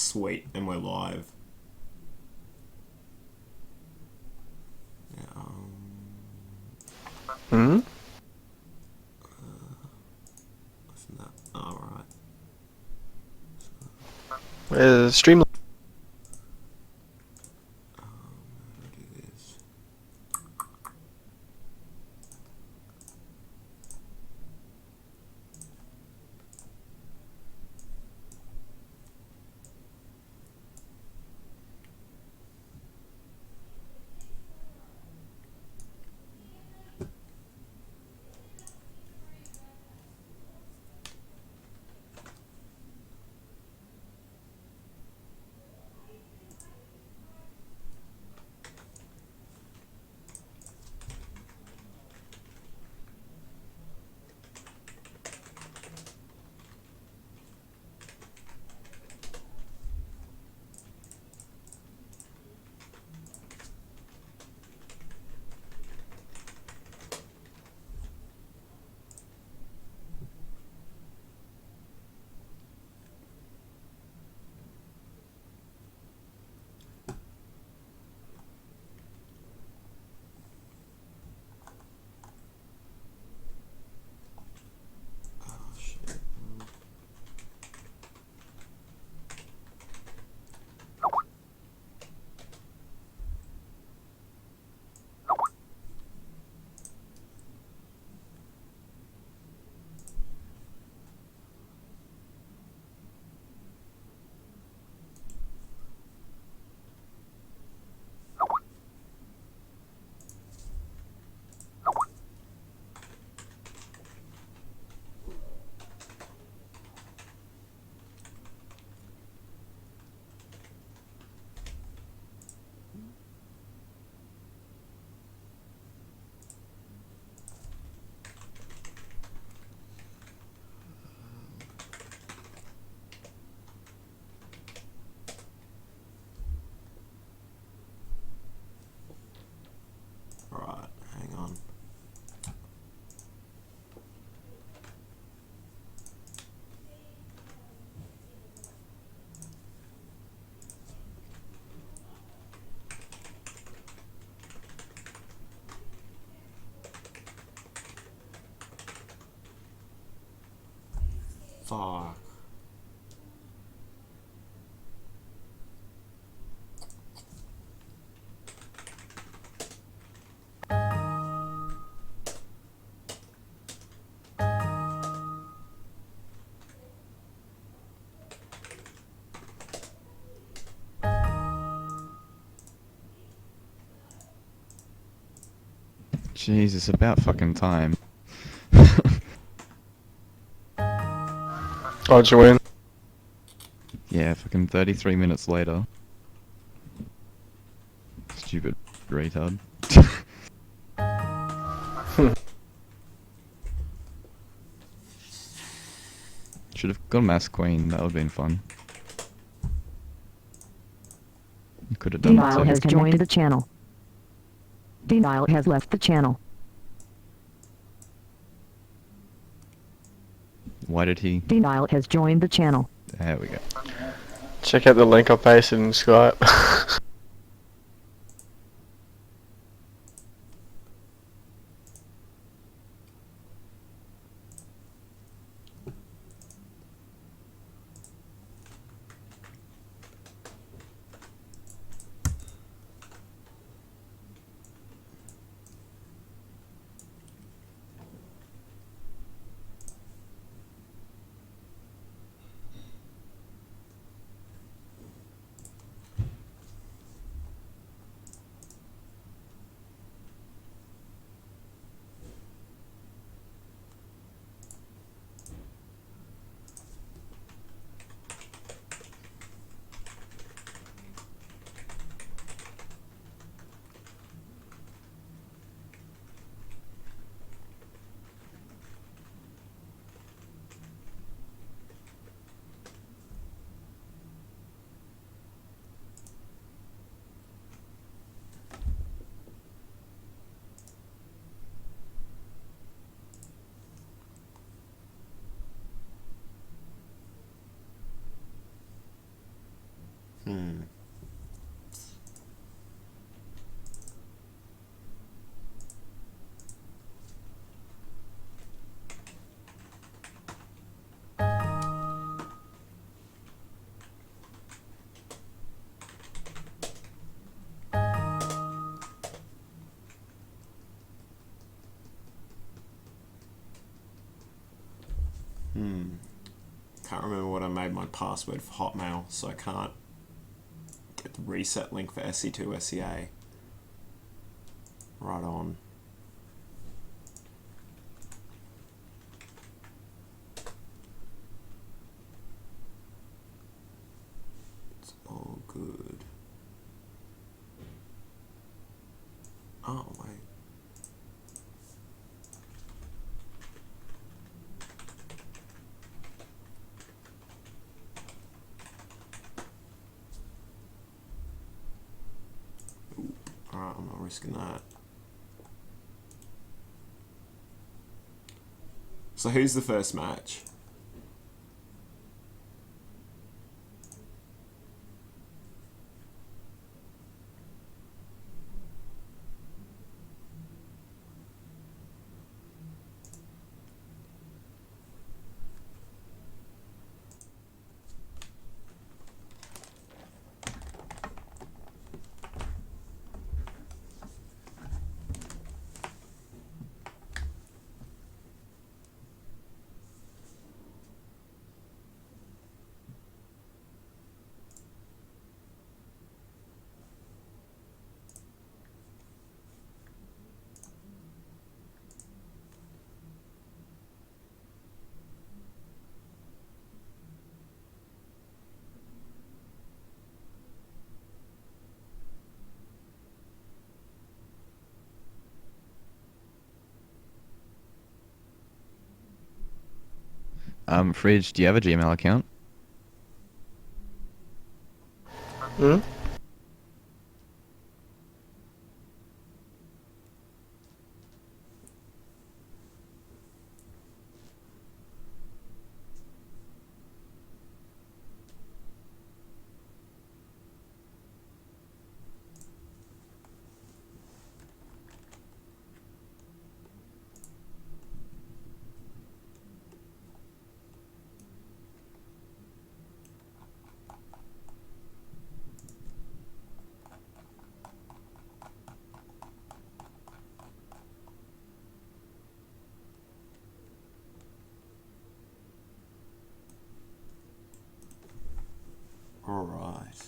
Sweet, and we're live. Yeah, Hmm? Isn't that... Oh, right. Stream. How do I do this? Oh, shit. Right, hang on. Fuck. Jeez, it's about fucking time. Oh, did you win? Yeah, fucking 33 minutes later. Stupid retard. Should have got a Mass Queen, that would have been fun. Could have done DeNile that has too. joined the channel. DeNile has left the channel. Why did he? DeNile has joined the channel. There we go. Check out the link I pasted in Skype. Hmm. Can't remember what I made my password for Hotmail, so I can't get the reset link for SE2 SEA. Right on. It's all good. Oh, wait. Alright, I'm not risking that. So who's the first match? Fridge, do you have a Gmail account? Hmm? Alright.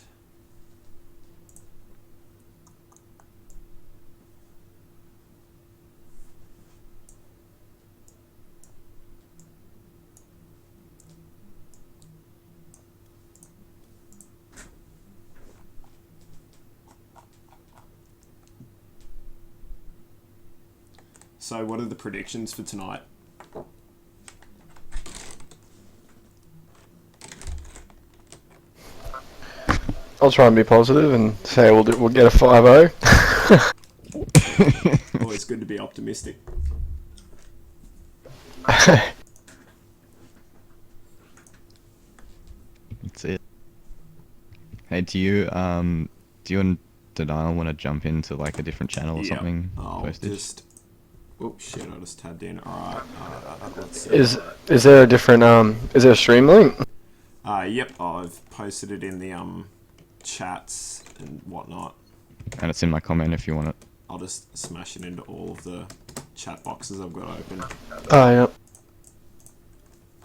So what are the predictions for tonight? I'll try and be positive and say we'll get a 5-0. Always good to be optimistic. That's it. Hey, do you and DeNile want to jump into like a different channel or Yep. something? I'll Postage? just... Oh shit, I just tabbed in. Alright, let's see. Is there a different is there a stream link? Yep, I've posted it in the chats and whatnot. And it's in my comment if you want it. I'll just smash it into all of the chat boxes I've got open. Oh yeah.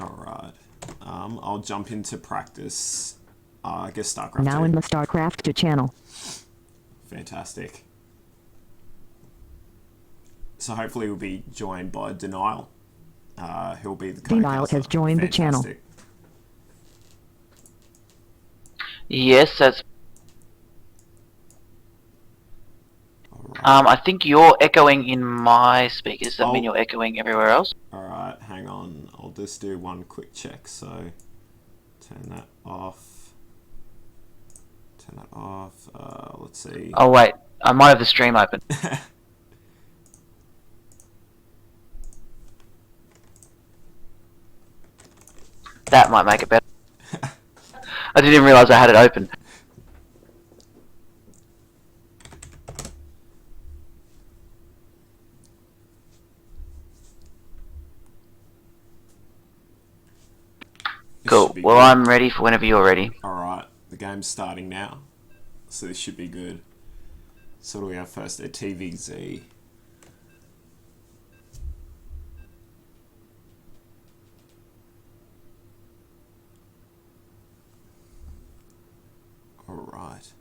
Alright. I'll jump into practice. I guess StarCraft Now 2. in the StarCraft 2 channel. Fantastic. So hopefully we'll be joined by DeNile. He'll be the DeNile has joined the channel. Fantastic. Yes, that's. Alright. I think you're echoing in my speakers. Does that mean Oh. you're echoing everywhere else? Alright, hang on. I'll just do one quick check. So, turn that off. Turn that off. Let's see. Oh wait, I might have the stream open. That might make it better. I didn't even realise I had it open. Cool. should be Well, good. I'm ready for whenever you're ready. Alright, the game's starting now. So this should be good. So what do we have first? A TVZ. Alright.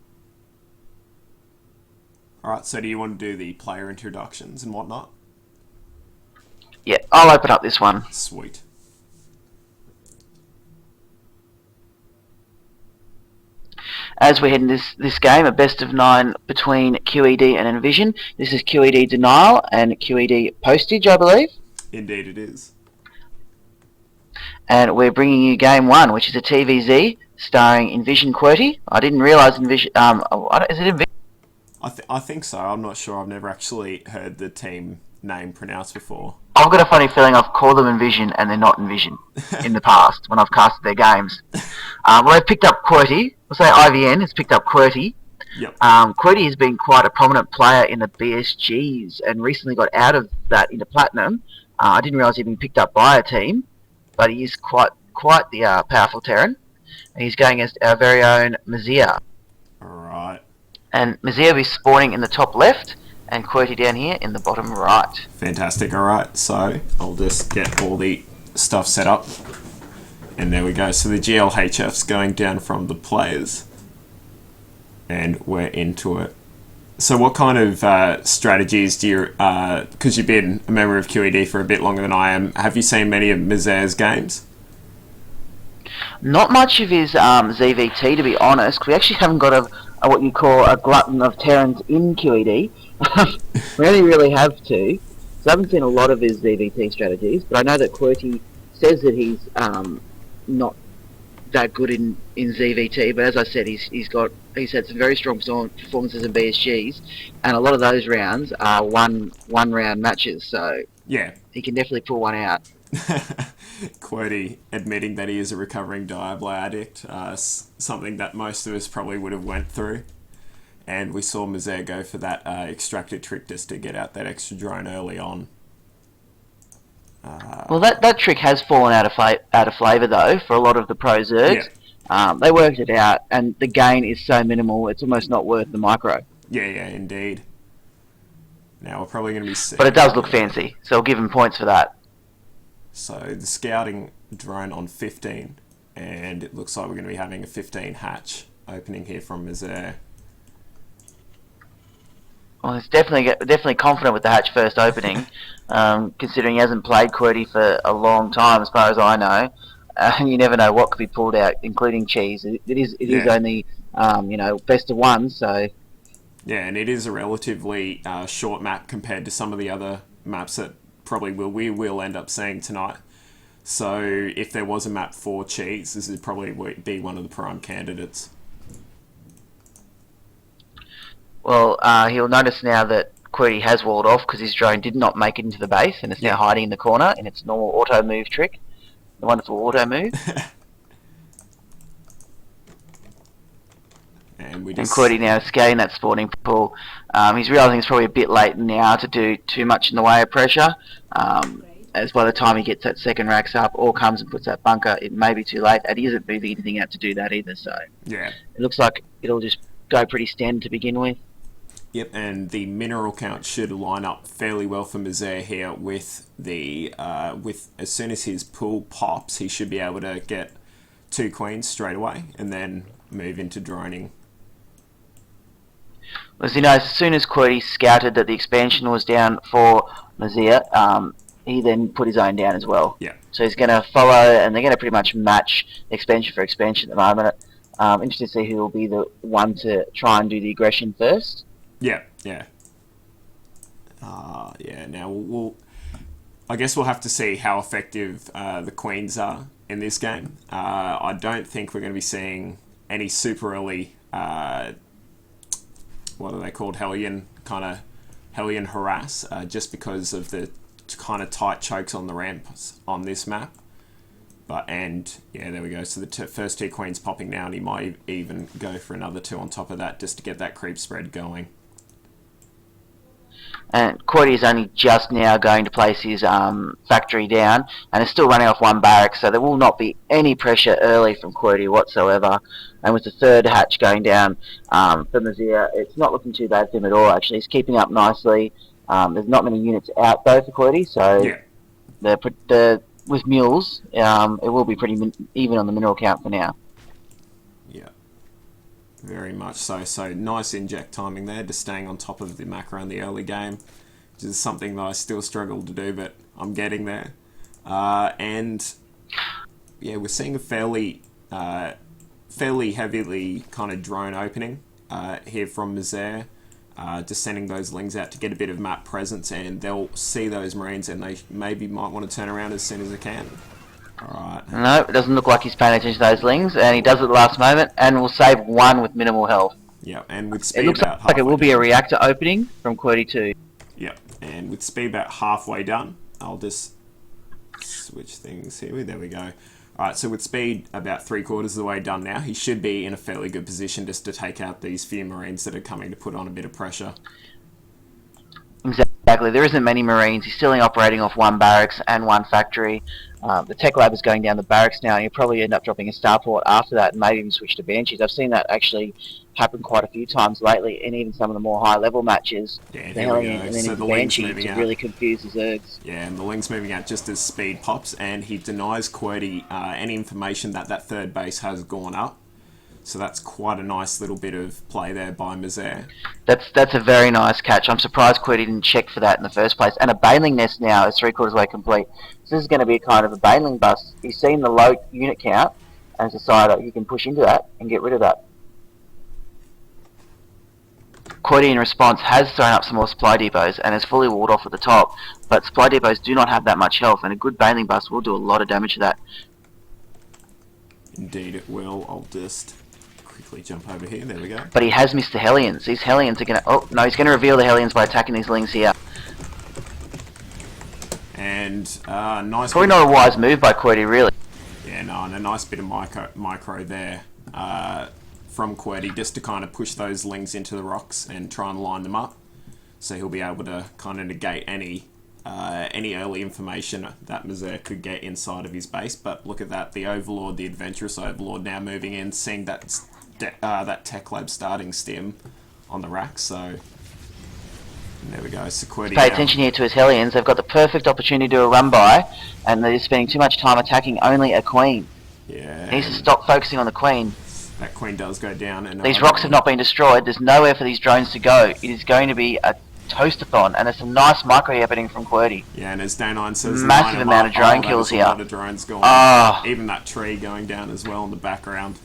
Alright, so do you want to do the player introductions and whatnot? Yeah, I'll open up this one. Sweet. As we head into this game, a best of 9 between QED and Envision. This is QED DeNile and QED Postage, I believe. Indeed it is. And we're bringing you game 1, which is a TVZ starring Envision QWERTY. I didn't realise Envision. Is it Envision? I think so. I'm not sure. I've never actually heard the team name pronounced before. I've got a funny feeling I've called them Envision and they're not Envision in the past when I've casted their games. Well, they've picked up QWERTY. We'll say iVn has picked up QWERTY. Yep. QWERTY has been quite a prominent player in the BSGs and recently got out of that into Platinum. I didn't realise he'd been picked up by a team, but he is quite the powerful Terran. And he's going against our very own Mazia. Alright. And Mazia will be spawning in the top left and QWERTY down here in the bottom right. Fantastic. Alright, so I'll just get all the stuff set up. And there we go. So the GLHF's going down from the players. And we're into it. So what kind of strategies do you... because you've been a member of QED for a bit longer than I am, have you seen many of Mizare's games? Not much of his ZVT, to be honest. We actually haven't got a what you call a glutton of Terrans in QED. We only really have two. So I haven't seen a lot of his ZVT strategies, but I know that QWERTY says that he's not that good in ZVT, but as I said, he's had some very strong performances in BSGs, and a lot of those rounds are one round matches, so Yeah. he can definitely pull one out. QWERTY admitting that he is a recovering Diablo addict, something that most of us probably would have went through. And we saw Mazare go for that extracted trick just to get out that extra drone early on. Well, that trick has fallen out of flavour though for a lot of the pro Zergs. Yeah. They worked it out, and the gain is so minimal; it's almost not worth the micro. Yeah, indeed. Now we're probably going to be... But it does look fancy, so I'll give him points for that. So the scouting drone on 15, and it looks like we're going to be having a 15 hatch opening here from Mazare. Well, he's definitely confident with the hatch first opening, considering he hasn't played QWERTY for a long time, as far as I know. You never know what could be pulled out, including cheese. It is only best of one, so. Yeah, and it is a relatively short map compared to some of the other maps that probably we will end up seeing tonight. So if there was a map for cheese, this would probably be one of the prime candidates. Well, he'll notice now that QWERTY has walled off because his drone did not make it into the base and it's now hiding in the corner in its normal auto move trick. The wonderful auto move. And QWERTY now is scaling that spawning pool. He's realising it's probably a bit late now to do too much in the way of pressure. As by the time he gets that second racks up or comes and puts that bunker, it may be too late. And he isn't moving anything out to do that either, so yeah, it looks like it'll just go pretty standard to begin with. Yep, and the mineral count should line up fairly well for Mazare here with the as soon as his pool pops, he should be able to get 2 queens straight away and then move into droning. As you know, as soon as QWERTY scouted that the expansion was down for Mazare, he then put his own down as well. Yeah. So he's going to follow, and they're going to pretty much match expansion for expansion at the moment. Interested to see who will be the one to try and do the aggression first. Yeah. Now I guess we'll have to see how effective the queens are in this game. I don't think we're going to be seeing any super early. What are they called? Hellion harass, just because of the kind of tight chokes on the ramps on this map. There we go. So the first 2 queens popping now, and he might even go for another 2 on top of that just to get that creep spread going. And QED is only just now going to place his factory down, and is still running off one barrack, so there will not be any pressure early from QED whatsoever. And with the third hatch going down for Mazir, it's not looking too bad for him at all, actually. He's keeping up nicely. There's not many units out, though, for QED, so Yeah. with mules, it will be pretty even on the mineral count for now. Yeah. Very much so. So nice inject timing there, just staying on top of the macro in the early game, which is something that I still struggle to do, but I'm getting there. And yeah, we're seeing a fairly heavily kind of drone opening here from Mazir, just sending those lings out to get a bit of map presence, and they'll see those Marines and they maybe might want to turn around as soon as they can. Alright. No, it doesn't look like he's paying attention to those lings, and he does it at the last moment, and will save one with minimal health. Yeah, and with speed It looks about like it will halfway be a done. reactor opening from QED too. Yep, and with speed about halfway done, I'll just switch things here. There we go. Alright, so with speed about 3/4 of the way done now, he should be in a fairly good position just to take out these few Marines that are coming to put on a bit of pressure. Exactly, there isn't many Marines. He's still operating off one barracks and one factory. The tech lab is going down the barracks now, and he'll probably end up dropping a starport after that and maybe even switch to Banshees. I've seen that actually happen quite a few times lately, and even some of the more high-level matches. Yeah, The here we Hellion go. and then So into the link's Banshees moving to out. really confuse the Zergs. Yeah, and the link's moving out just as speed pops, and he denies QED any information that that third base has gone up. So that's quite a nice little bit of play there by Mazir. That's a very nice catch. I'm surprised QED didn't check for that in the first place. And a baneling nest now is 3/4 way complete. So this is going to be kind of a baneling bust. He's seen the low unit count and has decided he can push into that and get rid of that. QED in response has thrown up some more supply depots and has fully walled off at the top, but supply depots do not have that much health, and a good baneling bust will do a lot of damage to that. Indeed it will. I'll just quickly jump over here. There we go. But he has missed the Hellions. These Hellions are going to... Oh, no, he's going to reveal the Hellions by attacking these lings here. And nice. Probably not a wise move by QED, really. Yeah, no, and a nice bit of micro there from QED just to kind of push those lings into the rocks and try and line them up. So he'll be able to kind of negate any early information that Mazir could get inside of his base. But look at that, the Overlord, the Adventurous Overlord now moving in, seeing that Tech Lab starting stim on the rack. So there we go. So QED Pay attention here to his Hellions. They've got the perfect opportunity to do a run by, and they're spending too much time attacking only a Queen. Yeah, He needs to stop focusing on the Queen. that Queen does go down. And These rocks have not been destroyed. There's nowhere for these drones to go. It is going to be a toastathon, and there's some nice micro happening from QED. Yeah, and as DeNile says, Massive amount of drone kills here. A lot of drones going. Ah. Even that tree going down as well in the background.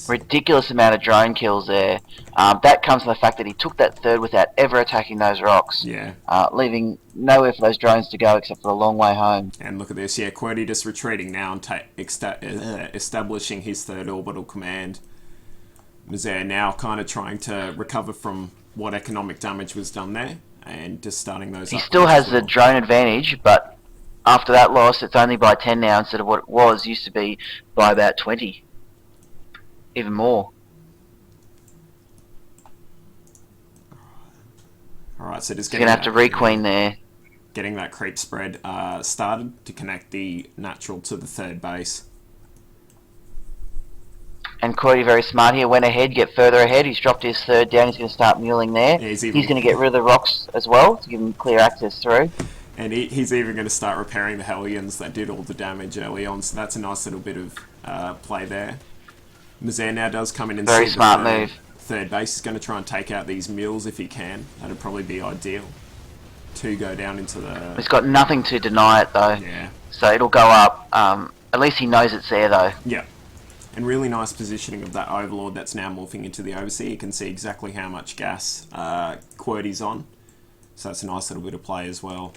Ridiculous amount of drone kills there. That comes from the fact that he took that third without ever attacking those rocks, Yeah, leaving nowhere for those drones to go except for a long way home. and look at this. Yeah, QED just retreating now and establishing his third orbital command. Mazir now kind of trying to recover from what economic damage was done there, and just starting those. He upgrades still has as the well. drone advantage, but after that loss, it's only by 10 now instead of what it was. Used to be by about 20. Even more. Alright, so just He's going to have to requeen there. getting that creep spread started to connect the natural to the third base. And QED very smart here. Went ahead, get further ahead. He's dropped his third down. He's going to start muling there. Yeah, he's going to get rid of the rocks as well to give him clear access through. And he's even going to start repairing the Hellions that did all the damage early on, so that's a nice little bit of play there. Mazir now does come in and Very see smart the move. third base. He's going to try and take out these mules if he can. That'd probably be ideal. To go down into the... He's got nothing to deny it though. Yeah. So it'll go up. At least he knows it's there though. Yeah. And really nice positioning of that Overlord that's now morphing into the Overseer. You can see exactly how much gas QWERTY's on. So that's a nice little bit of play as well.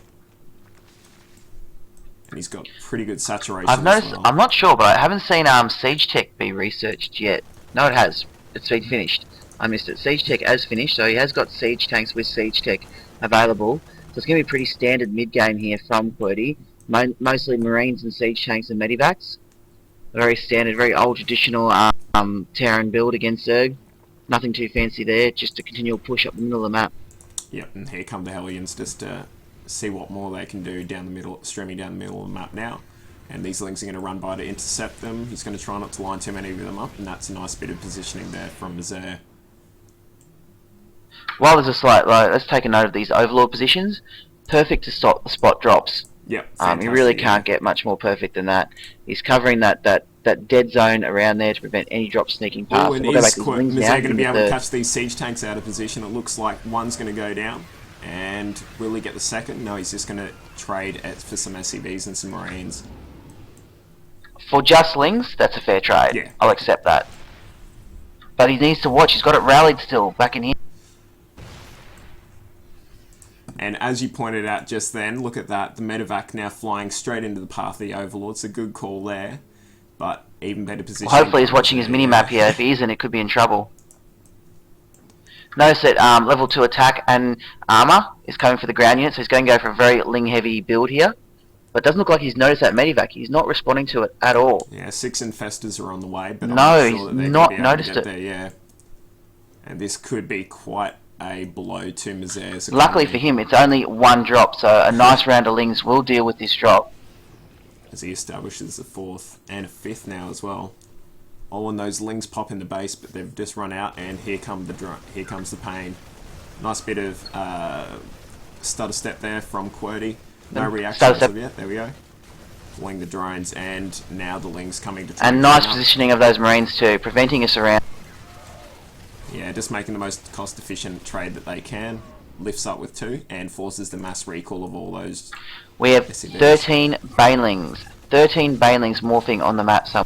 And he's got pretty good saturation I've noticed, as well. I'm not sure, but I haven't seen Siege Tech be researched yet. No, it has. It's been finished. I missed it. Siege Tech has finished, so he has got Siege tanks with Siege Tech available. So it's going to be pretty standard mid-game here from QWERTY. Mostly Marines and Siege tanks and Medivacs. Very standard, very old traditional Terran build against Zerg. Nothing too fancy there, just a continual push up the middle of the map. Yep, and here come the Hellions just to see what more they can do down the middle, streaming down the middle of the map now. And these Lings are going to run by to intercept them. He's going to try not to line too many of them up, and that's a nice bit of positioning there from Misere. While there's a slight low, let's take a note of these overlord positions. Perfect to stop the spot drops. Yep, You really can't get much more perfect than that. He's covering that dead zone around there to prevent any drops sneaking past. Oh, and we'll go back is to these Lings now. Misere going to be able to the- catch these siege tanks out of position? It looks like one's going to go down. And will he get the second? No, he's just going to trade for some SCVs and some Marines. For just Lings, that's a fair trade. Yeah. I'll accept that. But he needs to watch. He's got it rallied still back in here. And as you pointed out just then, look at that. The medevac now flying straight into the path of the Overlords. A good call there. But even better position. Well, hopefully he's watching his mini-map here. If he isn't, it could be in trouble. Notice that level 2 attack and armor is coming for the ground unit, so he's going to go for a very Ling-heavy build here. But it doesn't look like he's noticed that medevac. He's not responding to it at all. Yeah, 6 infestors are on the way, but No, I'm he's sure that they're not gonna be able to noticed get it. there, yeah. And this could be quite a blow to Misere's Luckily economy for him, it's only one drop, so a nice round of Lings will deal with this drop. as he establishes a 4th and a 5th now as well. Oh, and those Lings pop in the base, but they've just run out, and here comes the pain. Nice bit of stutter step there from QED. No reaction Stutter as step. of yet. There we go. Pulling the drones, and now the Lings coming to try And nice clean up. positioning of those Marines too, preventing us around. Yeah, just making the most cost-efficient trade that they can. Lifts up with 2 and forces the mass recall of all those. We have SCVs. 13 Banelings. 13 Banelings morphing on the map. So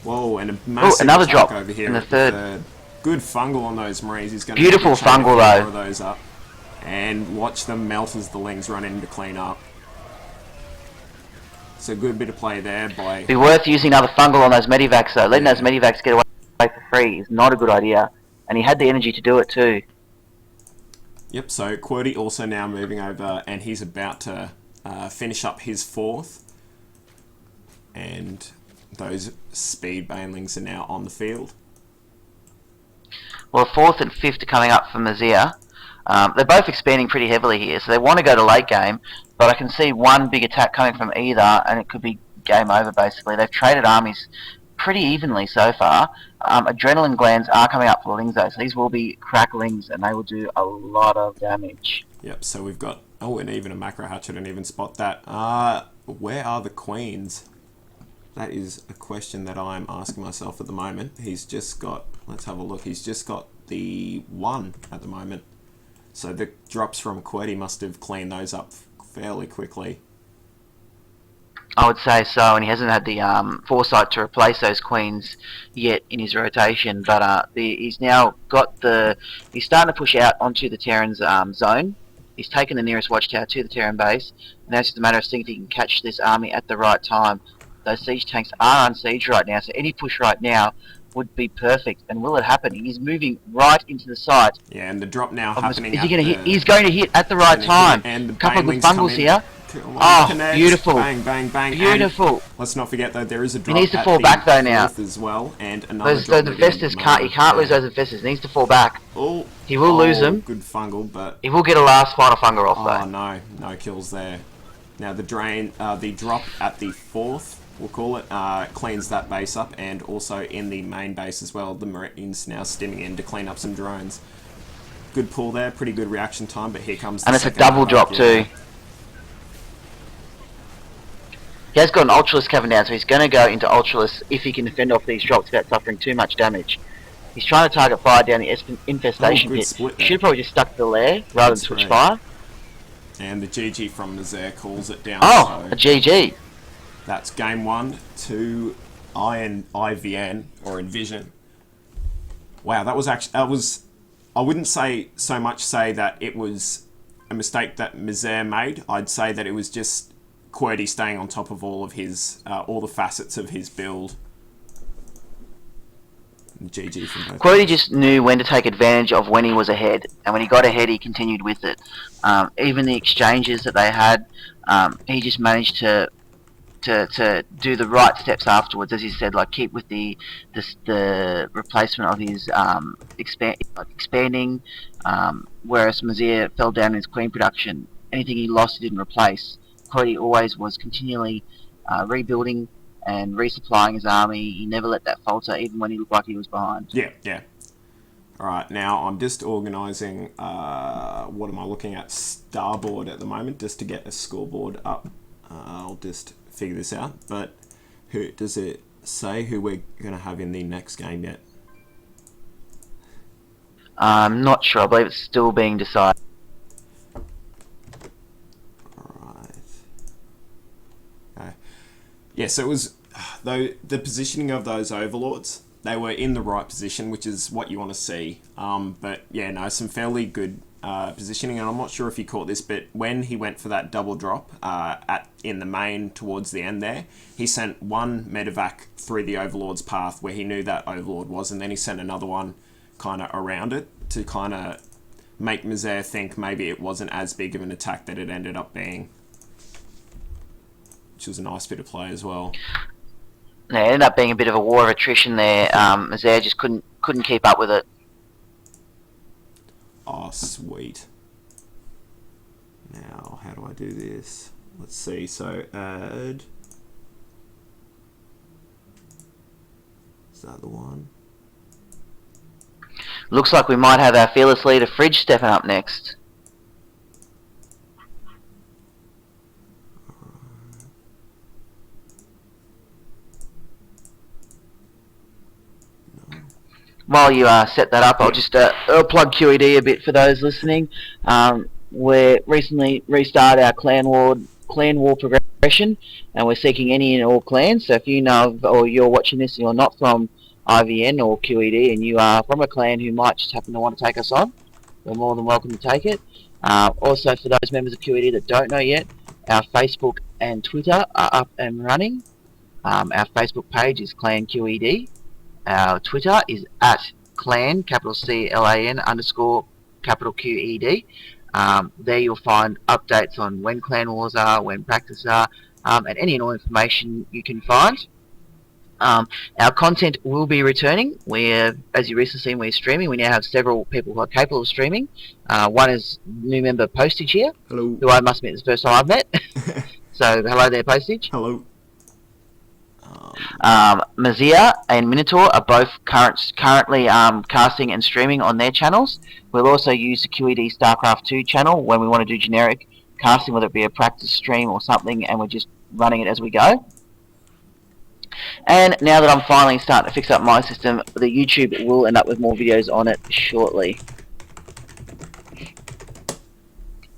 Whoa, and a massive another attack drop over here. in the at third. Good fungal on those Marines. He's going Beautiful to chain a few fungal, though. more of those up. And watch them melt as the Lings run in to clean up. So good bit of play there by... be worth using another fungal on those medivacs though. Letting Yeah. those medivacs get away for free is not a good idea. And he had the energy to do it too. Yep, so QWERTY also now moving over, and he's about to finish up his 4th. And those speed banelings are now on the field. Well, 4th and 5th are coming up for Mazir. They're both expanding pretty heavily here, so they want to go to late game, but I can see one big attack coming from either, and it could be game over basically. They've traded armies pretty evenly so far. Adrenaline glands are coming up for the Lings though, so these will be cracklings, and they will do a lot of damage. Yep, so we've got... Oh, and even a macro hatch, I didn't even spot that. Where are the queens? That is a question that I'm asking myself at the moment. He's just got... Let's have a look. He's just got the 1 at the moment. So the drops from QWERTY must have cleaned those up fairly quickly. I would say so, and he hasn't had the foresight to replace those queens yet in his rotation. But he's now got the... He's starting to push out onto the Terran's zone. He's taken the nearest watchtower to the Terran base. Now it's just a matter of seeing if he can catch this army at the right time. Those siege tanks are on siege right now, so any push right now would be perfect. And will it happen? He's moving right into the site. Yeah, and the drop now Is happening he at going to the... hit? He's going to hit at the right gonna time. hit, and the A couple of good banelings come fungals in. here. Come on, Oh, connect. beautiful. Bang, bang, bang. Beautiful. And let's not forget though, there is a drop needs to at fall the back, though, now. 4th as well, and another Those drop at the infestors can't. You can't lose those infestors. He needs to fall back. Oh, He will lose them. Good fungal, but He will get a last final fungal off oh though. no kills there. Now the the drop at the 4th, we'll call it, cleans that base up, and also in the main base as well, the Marines now stimming in to clean up some drones. Good pull there, pretty good reaction time, but here comes the And it's a second double attack, drop yeah. too. He has got an Ultralisk coming down, so he's going to go into Ultralisk if he can defend off these drops without suffering too much damage. He's trying to target fire down the infestation good pit. split He there. should have probably just stuck to the lair rather than That's switch great. fire. And the GG from Nazaire calls it down. Oh, so a GG. that's game 1 to iVn, or Envision. Wow, that was actually... I wouldn't say that it was a mistake that Misere made. I'd say that it was just QWERTY staying on top of all of his... all the facets of his build. GG from both. QWERTY just knew when to take advantage of when he was ahead, and when he got ahead, he continued with it. Even the exchanges that they had, he just managed to do the right steps afterwards, as he said, like keep with the replacement of his expanding, Whereas Mazir fell down in his queen production. Anything he lost, he didn't replace. QED always was continually rebuilding and resupplying his army. He never let that falter, even when he looked like he was behind. Yeah. Alright, now I'm just organising, what am I looking at? Starboard at the moment, just to get a scoreboard up. I'll just figure this out. But who does it say who we're going to have in the next game yet? I'm not sure. I believe it's still being decided. Alright. Okay. Yeah, so it was, though, the positioning of those overlords, they were in the right position, which is what you want to see. But yeah, no, some fairly good positioning, and I'm not sure if you caught this, but when he went for that double drop in the main towards the end there, he sent one medevac through the overlord's path where he knew that overlord was, and then he sent another one kind of around it to kind of make Mazir think maybe it wasn't as big of an attack that it ended up being, which was a nice bit of play as well. Yeah, it ended up being a bit of a war of attrition there. Mazir just couldn't keep up with it. Oh, sweet. Now, how do I do this? Let's see. So, add. Is that the one? Looks like we might have our fearless leader Fridge stepping up next. While you set that up, I'll just I'll plug QED a bit for those listening. We recently restarted our clan war progression, and we're seeking any and all clans. So if you know of, or you're watching this and you're not from iVn or QED, and you are from a clan who might just happen to want to take us on, you're more than welcome to take it. Also, for those members of QED that don't know yet, our Facebook and Twitter are up and running. Our Facebook page is Clan QED. Our Twitter is at clan, capital CLAN _ capital QED. There you'll find updates on when clan wars are, when practice are, and any and all information you can find. Our content will be returning. As you recently seen, we're streaming. We now have several people who are capable of streaming. One is new member Postage here, Hello. who I must admit is the first time I've met. So hello there, Postage. Hello. Mazir and Minotaur are both currently casting and streaming on their channels. We'll also use the QED StarCraft 2 channel when we want to do generic casting, whether it be a practice stream or something, and we're just running it as we go. And now that I'm finally starting to fix up my system, the YouTube will end up with more videos on it shortly.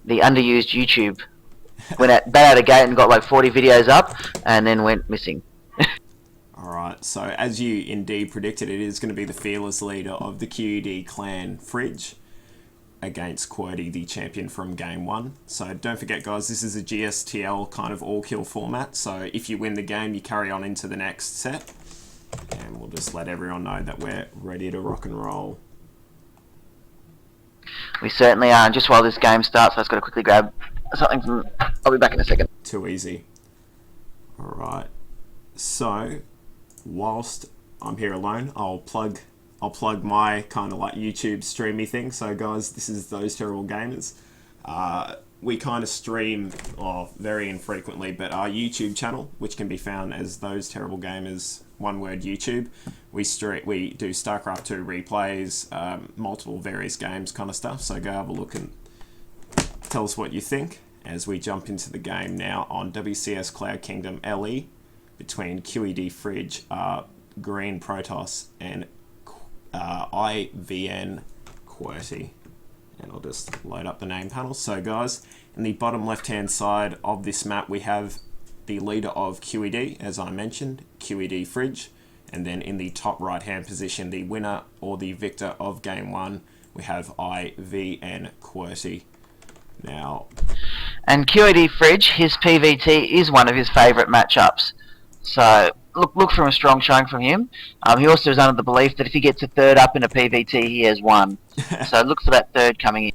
The underused YouTube went out of gate and got like 40 videos up, and then went missing. Alright, so as you indeed predicted, it is going to be the fearless leader of the QED clan, Fridge, against QWERTY, the champion from Game 1. So don't forget, guys, this is a GSTL kind of all-kill format, so if you win the game, you carry on into the next set. And we'll just let everyone know that we're ready to rock and roll. We certainly are, and just while this game starts, I've just got to quickly grab something from... I'll be back in a second. Too easy. Alright, so whilst I'm here alone, I'll plug my kind of like YouTube streamy thing. So guys, this is Those Terrible Gamers. We kind of stream very infrequently, but our YouTube channel, which can be found as Those Terrible Gamers, one word YouTube, we do StarCraft 2 replays, multiple various games kind of stuff. So go have a look and tell us what you think as we jump into the game now on WCS Cloud Kingdom LE between QED Fridge, Green Protoss, and iVn QWERTY. And I'll just load up the name panel. So guys, in the bottom left hand side of this map we have the leader of QED, as I mentioned, QED Fridge, and then in the top right hand position, the winner or the victor of Game 1, we have iVn QWERTY. Now, and QED Fridge, his PVT is one of his favourite matchups. So look for a strong showing from him. He also is under the belief that if he gets a third up in a PVT, he has won. So look for that third coming in.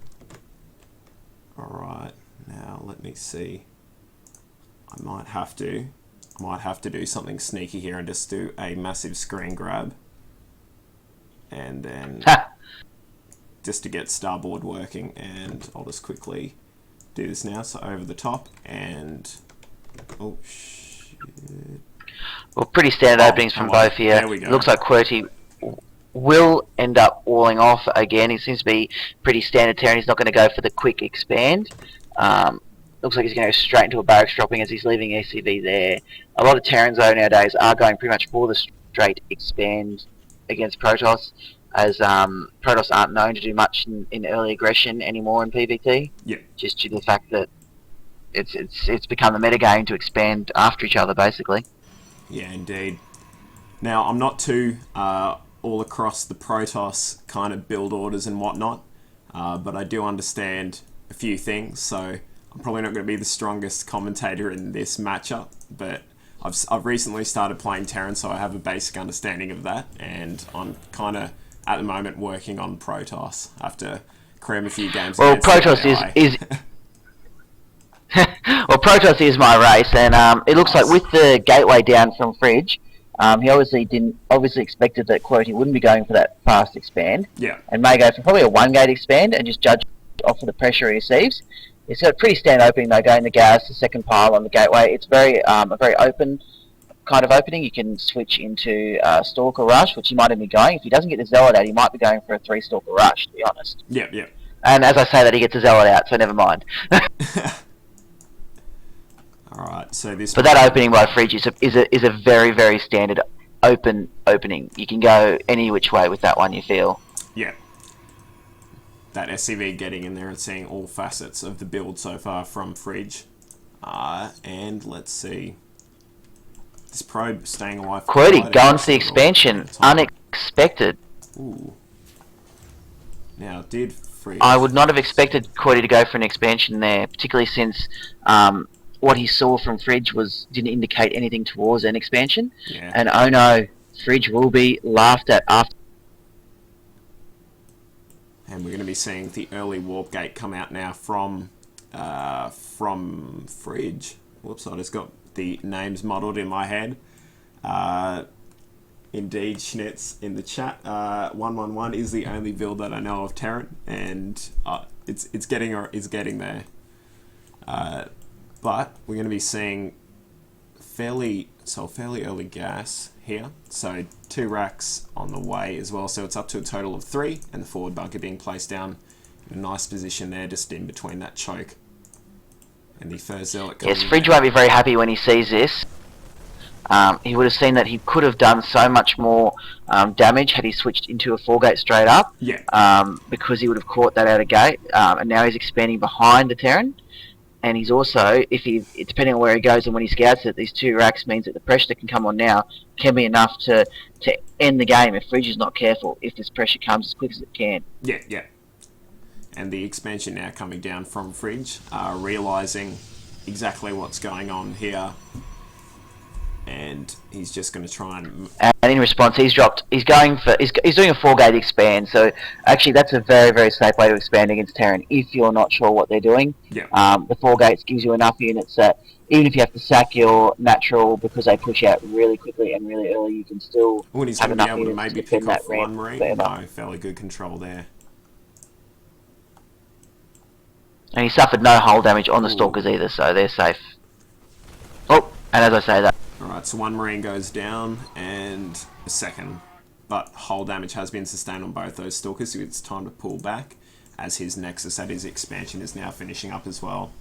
Alright, now let me see. I might have to do something sneaky here and just do a massive screen grab. And then just to get starboard working, and I'll just quickly do this now. So over the top, and oh shit. Well, pretty standard openings from both here. There we go. It looks like QWERTY will end up walling off again. He seems to be pretty standard Terran. He's not going to go for the quick expand. Looks like he's going to go straight into a barracks dropping as he's leaving ECV there. A lot of Terrans though nowadays are going pretty much for the straight expand against Protoss, as Protoss aren't known to do much in early aggression anymore in PvT. Yeah. Just due to the fact that it's become the meta game to expand after each other basically. Yeah, indeed. Now, I'm not too all across the Protoss kind of build orders and whatnot, but I do understand a few things, so I'm probably not going to be the strongest commentator in this matchup, but I've recently started playing Terran, so I have a basic understanding of that, and I'm kind of, at the moment, working on Protoss. I have to cram a few games. Well, Protoss is well, Protoss is my race, and it looks like with the gateway down from Fridge, he obviously expected that QWERTY wouldn't be going for that fast expand, yeah, and may go for probably a 1-gate expand and just judge off of the pressure he receives. It's got a pretty standard opening though, going to gas, the second pile on the gateway. It's very a very open kind of opening. You can switch into Stalker Rush, which he might have been going. If he doesn't get the Zealot out, he might be going for a 3 Stalker Rush, to be honest. yeah, yeah. And as I say that, he gets a Zealot out, so never mind. Alright, so this... But that opening by Fridge is a very, very standard opening. You can go any which way with that one, you feel. Yeah. That SCV getting in there and seeing all facets of the build so far from Fridge. And let's see. This probe staying alive. QWERTY going to the expansion. Unexpected. Ooh. Now, did Fridge... I would not have expected QWERTY to go for an expansion there, particularly since what he saw from Fridge didn't indicate anything towards an expansion. Yeah. And oh no, Fridge will be laughed at after. And we're going to be seeing the early warp gate come out now from Fridge. Whoops, I just got the names muddled in my head. Indeed, Schnitz in the chat. 111 is the only build that I know of Terran, and it's getting there. But we're going to be seeing fairly early gas here. So 2 racks on the way as well. So it's up to a total of 3, and the forward bunker being placed down in a nice position there, just in between that choke and the first zealot. Yes, Fridge won't be very happy when he sees this. He would have seen that he could have done so much more damage had he switched into a 4-gate straight up. Yeah. Because he would have caught that out of gate, and now he's expanding behind the Terran. And he's also, depending on where he goes and when he scouts it, these 2 racks means that the pressure that can come on now can be enough to end the game if Fridge is not careful, if this pressure comes as quick as it can. Yeah, yeah. And the expansion now coming down from Fridge, realising exactly what's going on here. And he's just going to try and in response, he's doing a 4-gate expand. So actually, that's a very, very safe way to expand against Terran if you're not sure what they're doing. Yeah. The 4 gates gives you enough units that even if you have to sack your natural because they push out really quickly and really early, you can still he's have going to enough be able to units maybe to pick defend off that one ramp. Marine. No, fairly good control there. And he suffered no hull damage on the Stalkers either, so they're safe. Oh, and as I say that. Alright, so 1 Marine goes down, and a second. But hull damage has been sustained on both those Stalkers, so it's time to pull back, as his Nexus at his expansion is now finishing up as well.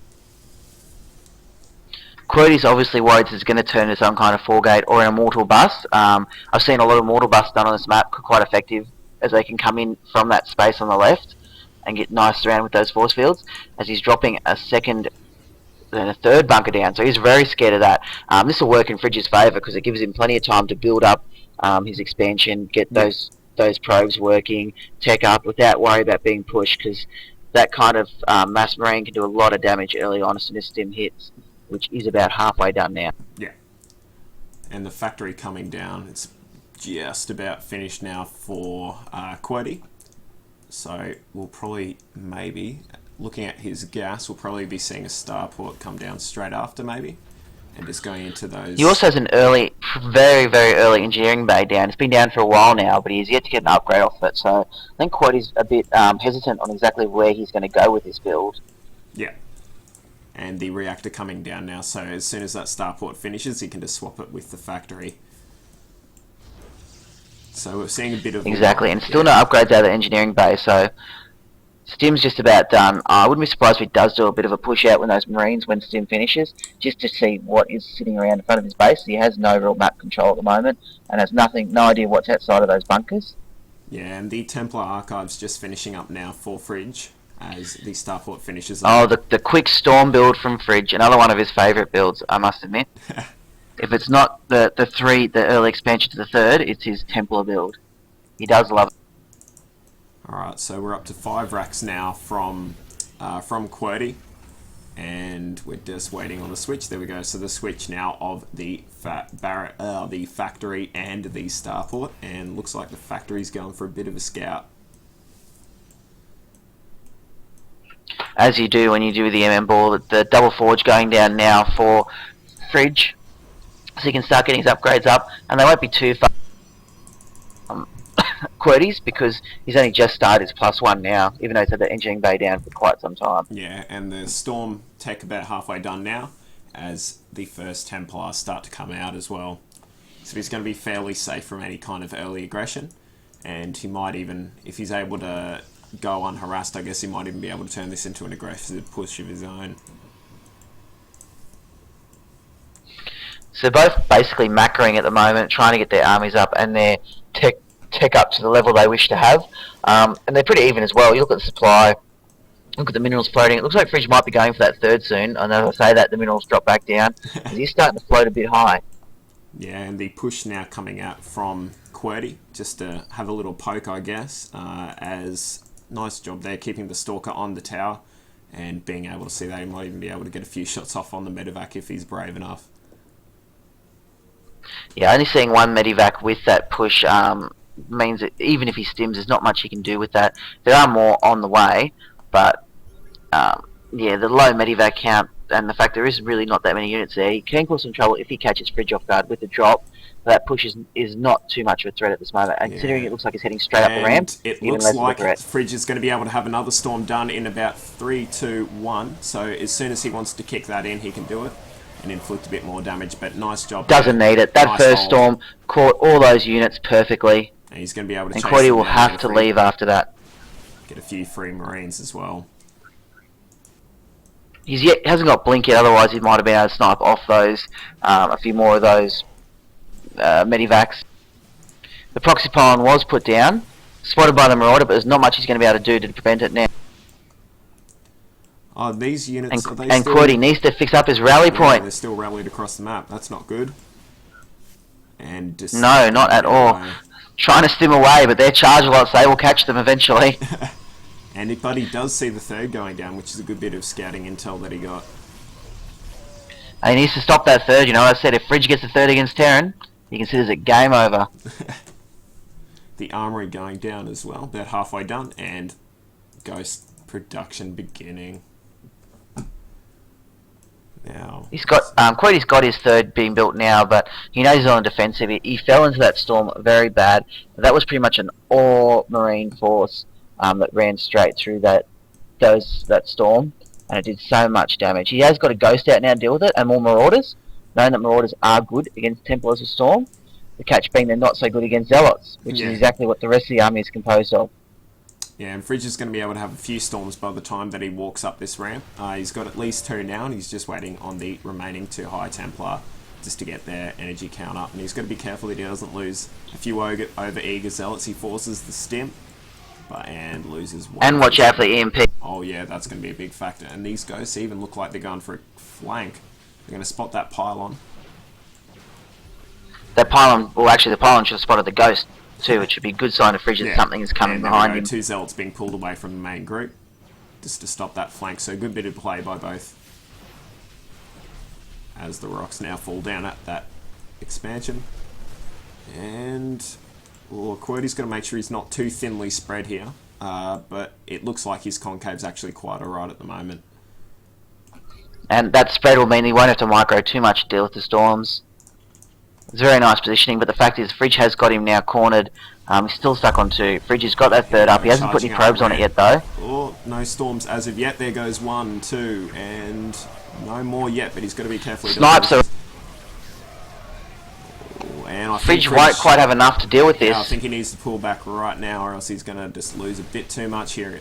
QWERTY's obviously worried it's going to turn into some kind of 4-gate or an Immortal Bust. I've seen a lot of Immortal Busts done on this map, quite effective, as they can come in from that space on the left and get nice around with those force fields, as he's dropping a second and a third bunker down, so he's very scared of that. This will work in Fridge's favour because it gives him plenty of time to build up his expansion, get those probes working, tech up without worry about being pushed, because that kind of mass marine can do a lot of damage early on as soon as stim hits, which is about halfway done now. Yeah. And the factory coming down, it's just about finished now for QWERTY. So we'll probably, maybe, looking at his gas, we'll probably be seeing a starport come down straight after, maybe. And just going into those... He also has an early, very, very early engineering bay down. It's been down for a while now, but he's yet to get an upgrade off it. So I think QED's a bit hesitant on exactly where he's going to go with this build. Yeah. And the reactor coming down now, so as soon as that starport finishes, he can just swap it with the factory. So we're seeing a bit of... Exactly, and still no upgrades out of the engineering bay, so Stim's just about done. I wouldn't be surprised if he does do a bit of a push out when those Marines, when Stim finishes, just to see what is sitting around in front of his base. He has no real map control at the moment, and has no idea what's outside of those bunkers. Yeah, and the Templar Archive's just finishing up now for Fridge, as the starport finishes up. Oh, the quick storm build from Fridge, another one of his favourite builds, I must admit. If it's not the early expansion to the 3rd, it's his Templar build. He does love it. Alright, so we're up to 5 racks now from QWERTY, and we're just waiting on the switch. There we go. So the switch now of the factory and the starport, and looks like the factory's going for a bit of a scout. As you do when you do the MM ball, the double forge going down now for Fridge, so he can start getting his upgrades up, and they won't be too far. QWERTY's, because he's only just started his +1 now, even though he's had the engineering bay down for quite some time. Yeah, and the Storm tech about halfway done now, as the first Templars start to come out as well. So he's going to be fairly safe from any kind of early aggression, and he might even, if he's able to go unharassed, I guess he might even be able to turn this into an aggressive push of his own. So both basically macroing at the moment, trying to get their armies up and their tech up to the level they wish to have. And they're pretty even as well. You look at the supply, look at the minerals floating. It looks like Fridge might be going for that 3rd soon. I know if I say that, the minerals drop back down. He's starting to float a bit high. Yeah, and the push now coming out from QWERTY, just to have a little poke, I guess, as nice job there, keeping the Stalker on the tower and being able to see that he might even be able to get a few shots off on the medevac if he's brave enough. Yeah, only seeing one medivac with that push means that even if he stims, there's not much he can do with that. There are more on the way, but yeah, the low medivac count and the fact there is really not that many units there, he can cause some trouble if he catches Fridge off guard with the drop. That push is not too much of a threat at this moment, and considering it looks like he's heading straight up the ramp, it looks like Fridge is going to be able to have another storm done in about 3, 2, 1. So as soon as he wants to kick that in, he can do it and inflict a bit more damage. But nice job. Doesn't need it. That nice first hold. Storm caught all those units perfectly. And he's going to be able to. And chase QWERTY them will down have to leave after that. Get a few free Marines as well. He hasn't got blink yet, otherwise he might have been able to snipe off those, a few more of those medivacs. The proxy pylon was put down, spotted by the Marauder, but there's not much he's going to be able to do to prevent it now. Oh, these units... And QWERTY needs to fix up his rally point. They're still rallied across the map. That's not good. And just... No, not at all. Trying to stim away, but they're charge lots. They will catch them eventually. But he does see the 3rd going down, which is a good bit of scouting intel that he got. And he needs to stop that 3rd. You know what I said? If Fridge gets the 3rd against Terran, he considers it game over. The armory going down as well, about halfway done, and Ghost production beginning. Now he's got QWERTY's got his 3rd being built now, but he knows he's on the defensive. He fell into that storm very bad. That was pretty much an all Marine force that ran straight through that storm, and it did so much damage. He has got a Ghost out now to deal with it, and more Marauders, knowing that Marauders are good against Templars of Storm. The catch being they're not so good against Zealots, which is exactly what the rest of the army is composed of. Yeah, and Fridge is going to be able to have a few storms by the time that he walks up this ramp. He's got at least 2 now, and he's just waiting on the remaining 2 High Templar just to get their energy count up. And he's got to be careful that he doesn't lose a few over-eager Zealots. He forces the stim, and loses 1. And watch out for the EMP. Oh yeah, that's going to be a big factor. And these Ghosts even look like they're going for a flank. They're going to spot that pylon. That pylon, well actually the pylon should have spotted the Ghost too, which should be a good sign of Fridge that something is coming behind him. 2 Zealots being pulled away from the main group just to stop that flank, so good bit of play by both. As the rocks now fall down at that expansion. And QWERTY's got to make sure he's not too thinly spread here, but it looks like his concave's actually quite alright at the moment. And that spread will mean he won't have to micro too much to deal with the storms. It's very nice positioning, but the fact is Fridge has got him now cornered. He's still stuck on 2. Fridge has got that third up. He hasn't put any probes on it yet, though. Oh, no storms as of yet. There goes 1, 2, and no more yet, but he's got to be careful. Snipes are... And I think Fridge won't quite have enough to deal with this. Yeah, I think he needs to pull back right now, or else he's going to just lose a bit too much here.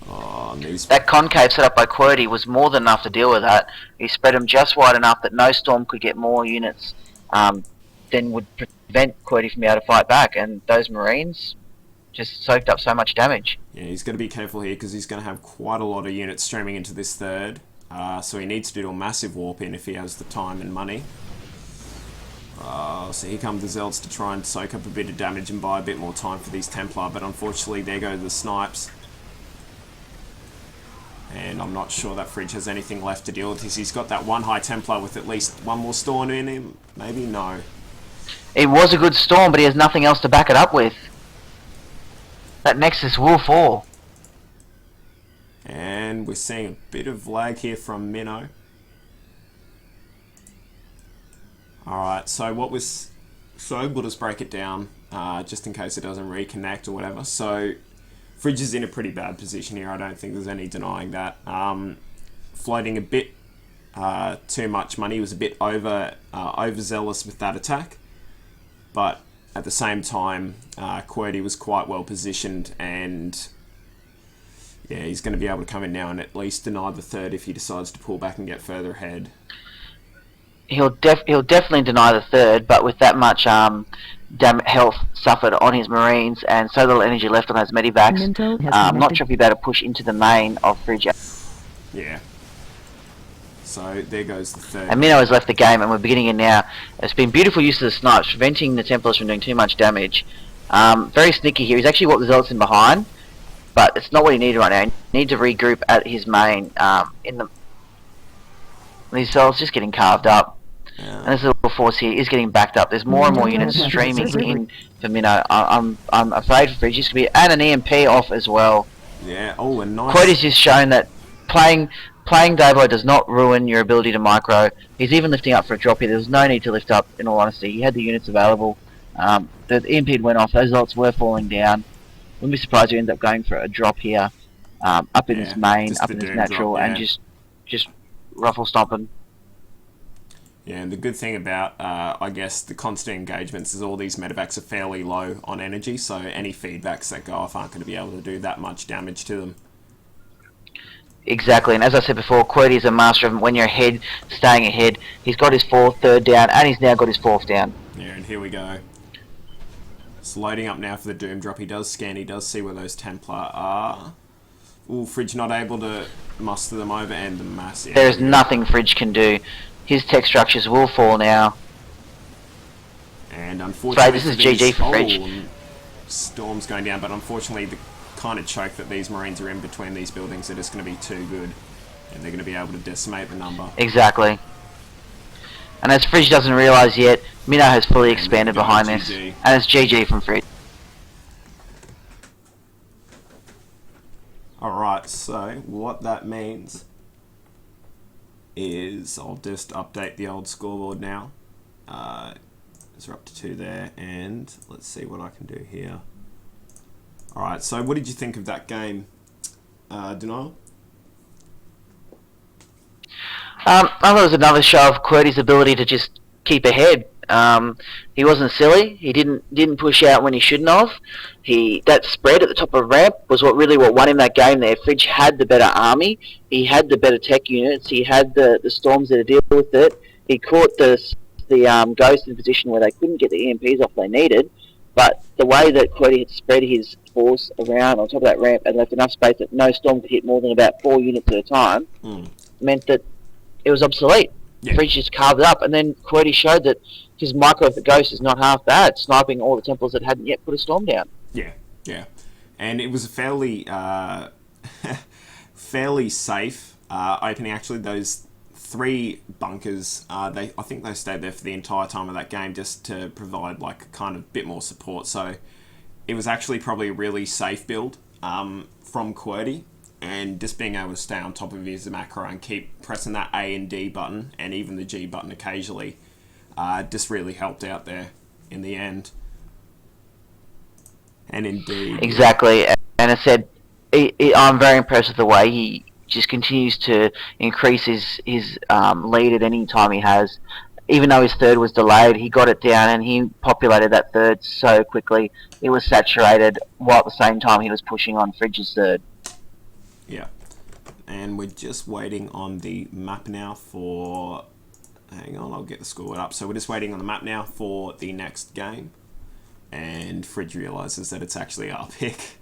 Oh, and these... That concave set up by QED was more than enough to deal with that. He spread them just wide enough that no storm could get more units than would prevent QED from being able to fight back. And those Marines just soaked up so much damage. Yeah, he's got to be careful here because he's going to have quite a lot of units streaming into this third. So he needs to do a massive warp in if he has the time and money. So here come the Zealots to try and soak up a bit of damage and buy a bit more time for these Templar, but unfortunately there go the snipes. And I'm not sure that Fridge has anything left to deal with this. He's got that one high Templar with at least one more storm in him. Maybe no. It was a good storm, but he has nothing else to back it up with. That Nexus will fall. And we're seeing a bit of lag here from Minnow. Alright, so what was... So we'll just break it down, just in case it doesn't reconnect or whatever. So, Fridge is in a pretty bad position here, I don't think there's any denying that. Floating a bit too much money, he was a bit overzealous with that attack. But at the same time, QED was quite well positioned, and yeah, he's going to be able to come in now and at least deny the third if he decides to pull back and get further ahead. He'll definitely deny the third, but with that much health suffered on his Marines and so little energy left on those medivacs, I'm not sure if he'll be able to push into the main of Fridge. Yeah. So there goes the third. And Minnow has left the game, and we're beginning in now. It's been beautiful use of the snipes, preventing the Templars from doing too much damage. Very sneaky here. He's actually walked the Zealots in behind, but it's not what he needed right now. He needs to regroup at his main. These Zealots just getting carved up. Yeah. And this little force here is getting backed up. There's more and more units streaming in for Minnow. I'm afraid for Fridge. This could be and an EMP off as well. Yeah. Oh, and nice. QED has just shown that playing Davo does not ruin your ability to micro. He's even lifting up for a drop here. There was no need to lift up, in all honesty. He had the units available. The EMP went off. Those Zealots were falling down. Wouldn't be surprised if he ends up going for a drop here, up in his main, up in his natural, and just ruffle stomping. Yeah, and the good thing about, I guess, the constant engagements is all these medevacs are fairly low on energy, so any feedbacks that go off aren't going to be able to do that much damage to them. Exactly, and as I said before, QED is a master of when you're ahead, staying ahead. He's got his third down, and he's now got his fourth down. Yeah, and here we go. It's loading up now for the Doom drop. He does scan, he does see where those Templar are. Ooh, Fridge not able to muster them over, and the mass... Yeah, there's nothing Fridge can do. His tech structures will fall now. And unfortunately... So this is GG for Fridge. Storm's going down, but unfortunately the kind of choke that these Marines are in between these buildings are just going to be too good. And they're going to be able to decimate the number. Exactly. And as Fridge doesn't realise yet, Minnow has fully expanded behind this. And it's GG from Fridge. Alright, so what that means is I'll just update the old scoreboard now. So we're up to 2 there, and let's see what I can do here. Alright, so what did you think of that game, DeNile? I thought it was another show of QWERTY's ability to just keep ahead. He wasn't silly. He didn't push out when he shouldn't have. That spread at the top of ramp was what won him that game there. Fridge had the better army. He had the better tech units. He had the storms there to deal with it. He caught the Ghost in a position where they couldn't get the EMPs off they needed. But the way that QWERTY had spread his force around on top of that ramp and left enough space that no storm could hit more than about 4 units at a time meant that it was obsolete. Yeah. Fridge just carved it up, and then QWERTY showed that his micro of the Ghost is not half bad, sniping all the Templars that hadn't yet put a storm down. Yeah, yeah. And it was a fairly safe opening, actually. Those 3 bunkers, I think they stayed there for the entire time of that game just to provide like a kind of bit more support. So it was actually probably a really safe build from QWERTY. and just being able to stay on top of his macro and keep pressing that A and D button and even the G button occasionally just really helped out there in the end. And indeed, Exactly, and I said I'm very impressed with the way he just continues to increase his lead at any time he has. Even though his third was delayed, he got it down and he populated that third so quickly. It was saturated, while at the same time he was pushing on Fridge's third. yeah. And we're just waiting on the map now for... Hang on, I'll get the score up. So we're just waiting on the map now for the next game. And Fridge realises that it's actually our pick.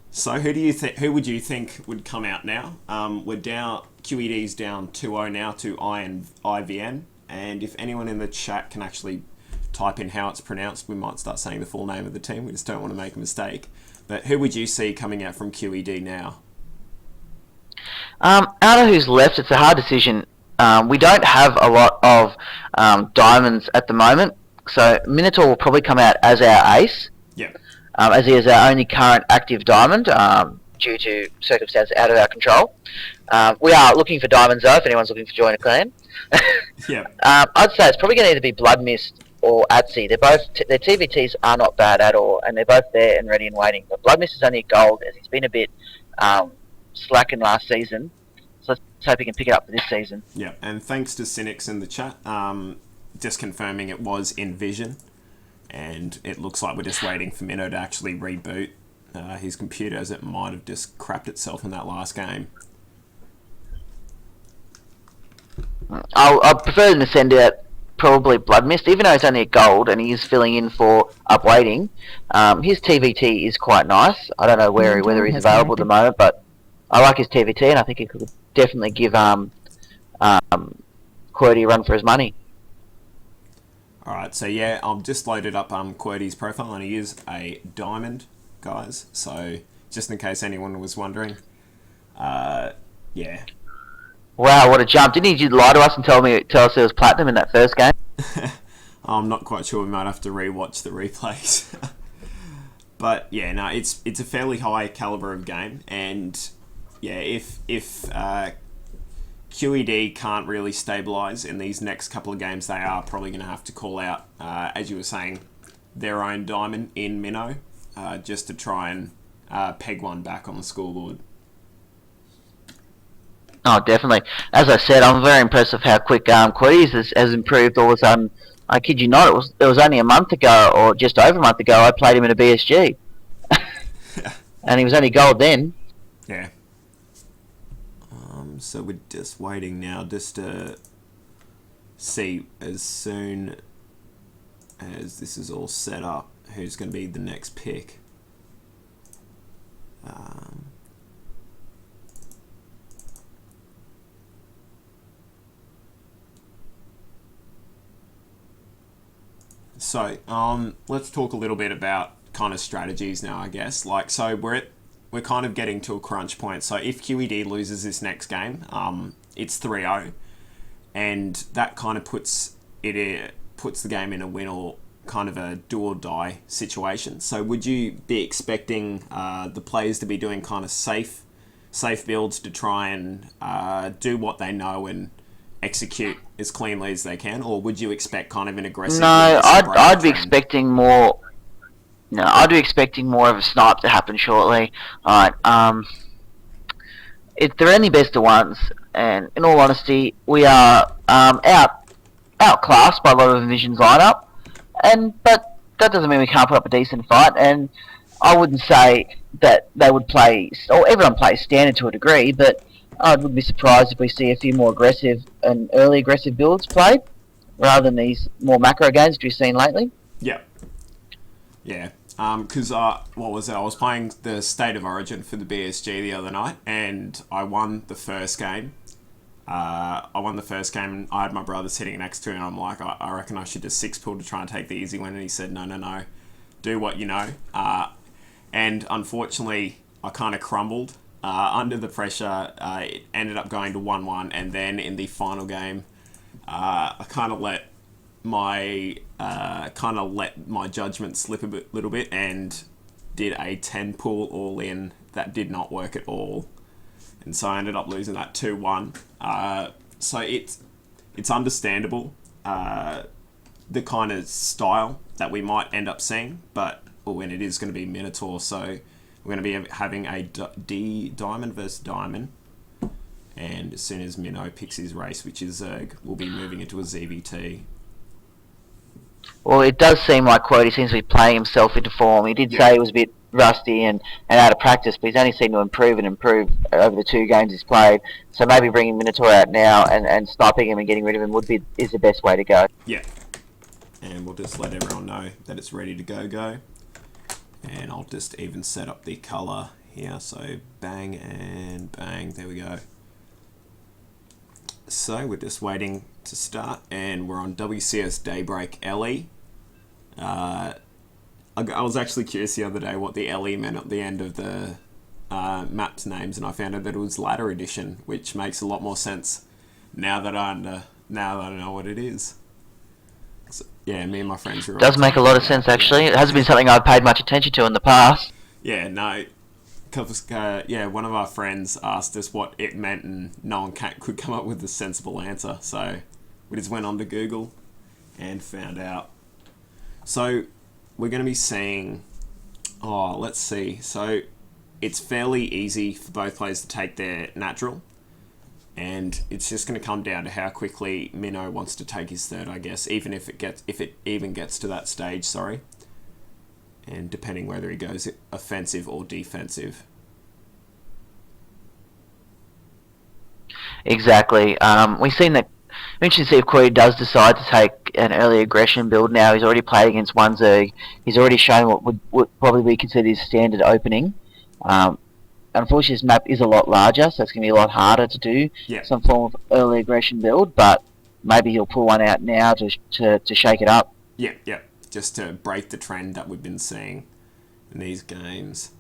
So who would you think would come out now? We're down... QED's down 2-0 now to iVn. And if anyone in the chat can actually type in how it's pronounced, we might start saying the full name of the team. We just don't want to make a mistake. But who would you see coming out from QED now? Out of who's left, it's a hard decision. We don't have a lot of diamonds at the moment, so Minotaur will probably come out as our ace, Yeah. as he is our only current active diamond, due to circumstances out of our control. We are looking for diamonds though, if anyone's looking to join a clan. Yeah. I'd say it's probably going to either be Blood Mist or Atsy. Their TVTs are not bad at all, and they're both there and ready and waiting. But Blood Mist is only a gold, as he's been a bit slacking last season. So let's hope he can pick it up for this season. Yeah. And thanks to Cynics in the chat, just confirming it was in Vision. And it looks like we're just waiting for Minnow to actually reboot his computer, as it might have just crapped itself in that last game. I'd prefer them to send out probably Blood Mist, even though it's only a gold and he is filling in for upweighting. His TVT is quite nice. I don't know whether he's available at the moment, but I like his TVT, and I think he could definitely give QED a run for his money. Alright, so yeah, I've just loaded up QWERTY's profile, and he is a diamond, guys. So, just in case anyone was wondering. Yeah. Wow, what a jump. Didn't he just lie to us and tell us it was platinum in that first game? I'm not quite sure, we might have to rewatch the replays. But yeah, no, it's a fairly high caliber of game, and yeah, if QED can't really stabilise in these next couple of games, they are probably going to have to call out, as you were saying, their own diamond in Minnow, just to try and peg one back on the scoreboard. Oh, definitely. As I said, I'm very impressed with how quick QED has improved all of a sudden. I kid you not, it was only a month ago, or just over a month ago, I played him in a BSG. And he was only gold then. Yeah. So we're just waiting now just to see, as soon as this is all set up, who's going to be the next pick. So let's talk a little bit about kind of strategies now, I guess. Like, so we're kind of getting to a crunch point. So if QED loses this next game, it's 3-0, and that kind of puts the game in a win or kind of a do or die situation. So would you be expecting the players to be doing kind of safe builds to try and do what they know and execute as cleanly as they can, or would you expect kind of an aggressive? No, I'd be expecting more. No, I'd be expecting more of a snipe to happen shortly. Alright, they're only best of ones, and in all honesty, we are outclassed by a lot of Envision's lineup, but that doesn't mean we can't put up a decent fight. And I wouldn't say that they would play, or everyone plays standard to a degree, but I would be surprised if we see a few more aggressive and early aggressive builds played, rather than these more macro games which we've seen lately. Yeah. Yeah. Because what was it? I was playing the State of Origin for the BSG the other night, and I won the first game. And I had my brother sitting next to me, and I'm like, I reckon I should just 6-pull to try and take the easy win. And he said, no, do what you know. And unfortunately, I kind of crumbled under the pressure. It ended up going to 1-1, and then in the final game, I kind of let my judgment slip a little bit, and did a 10-pull all in that did not work at all. And so I ended up losing that 2-1. So it's understandable, the kind of style that we might end up seeing, but when it is going to be Minotaur, so we're going to be having a D Diamond versus Diamond, and as soon as Minnow picks his race, which is Zerg, we'll be moving into a ZVT. Well, it does seem like QED seems to be playing himself into form. He did say he was a bit rusty and out of practice, but he's only seemed to improve over the 2 games he's played. So maybe bringing Minotaur out now and sniping him and getting rid of him is the best way to go. Yeah. And we'll just let everyone know that it's ready to go. And I'll just even set up the colour here. So bang and bang. There we go. So we're just waiting to start, and we're on WCS Daybreak LE. I was actually curious the other day what the LE meant at the end of the map's names, and I found out that it was Ladder Edition, which makes a lot more sense now that I know what it is. So, yeah, me and my friends were. Does make a lot of sense, actually. It hasn't been something I've paid much attention to in the past. Yeah, no. One of our friends asked us what it meant, and no one could come up with a sensible answer. So we just went on to Google and found out. So we're going to be seeing. Oh, let's see. So it's fairly easy for both players to take their natural, and it's just going to come down to how quickly Minnow wants to take his third, I guess. Even if it even gets to that stage. Sorry. And depending whether he goes offensive or defensive. Exactly. We've seen that. Interesting to see if QED does decide to take an early aggression build now. He's already played against one Zerg. He's already shown what would probably be considered his standard opening. Unfortunately, this map is a lot larger, so it's going to be a lot harder to do some form of early aggression build, but maybe he'll pull one out now to shake it up. Yeah. Just to break the trend that we've been seeing in these games.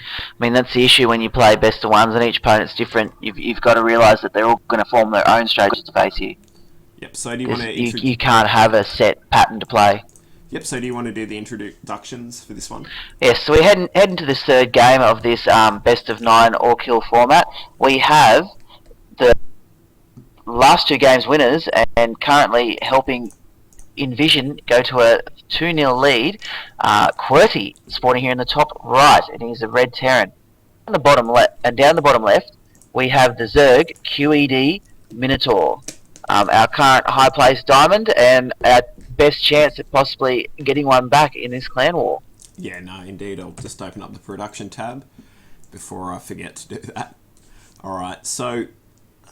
I mean, that's the issue when you play best of ones and each opponent's different. You've got to realise that they're all going to form their own strategies to face you. Yep, so do you want to... You can't have a set pattern to play. Yep, so do you want to do the introductions for this one? Yes, so we're heading to this third game of this best of 9 all-kill format. We have the last 2 games winners, and currently helping Envision go to a 2-0 lead. QWERTY sporting here in the top right, and he's a red Terran. On the bottom down the bottom left, we have the Zerg QED Minotaur, our current high place diamond, and our best chance at possibly getting one back in this clan war. Yeah, no, indeed. I'll just open up the production tab before I forget to do that. Alright, so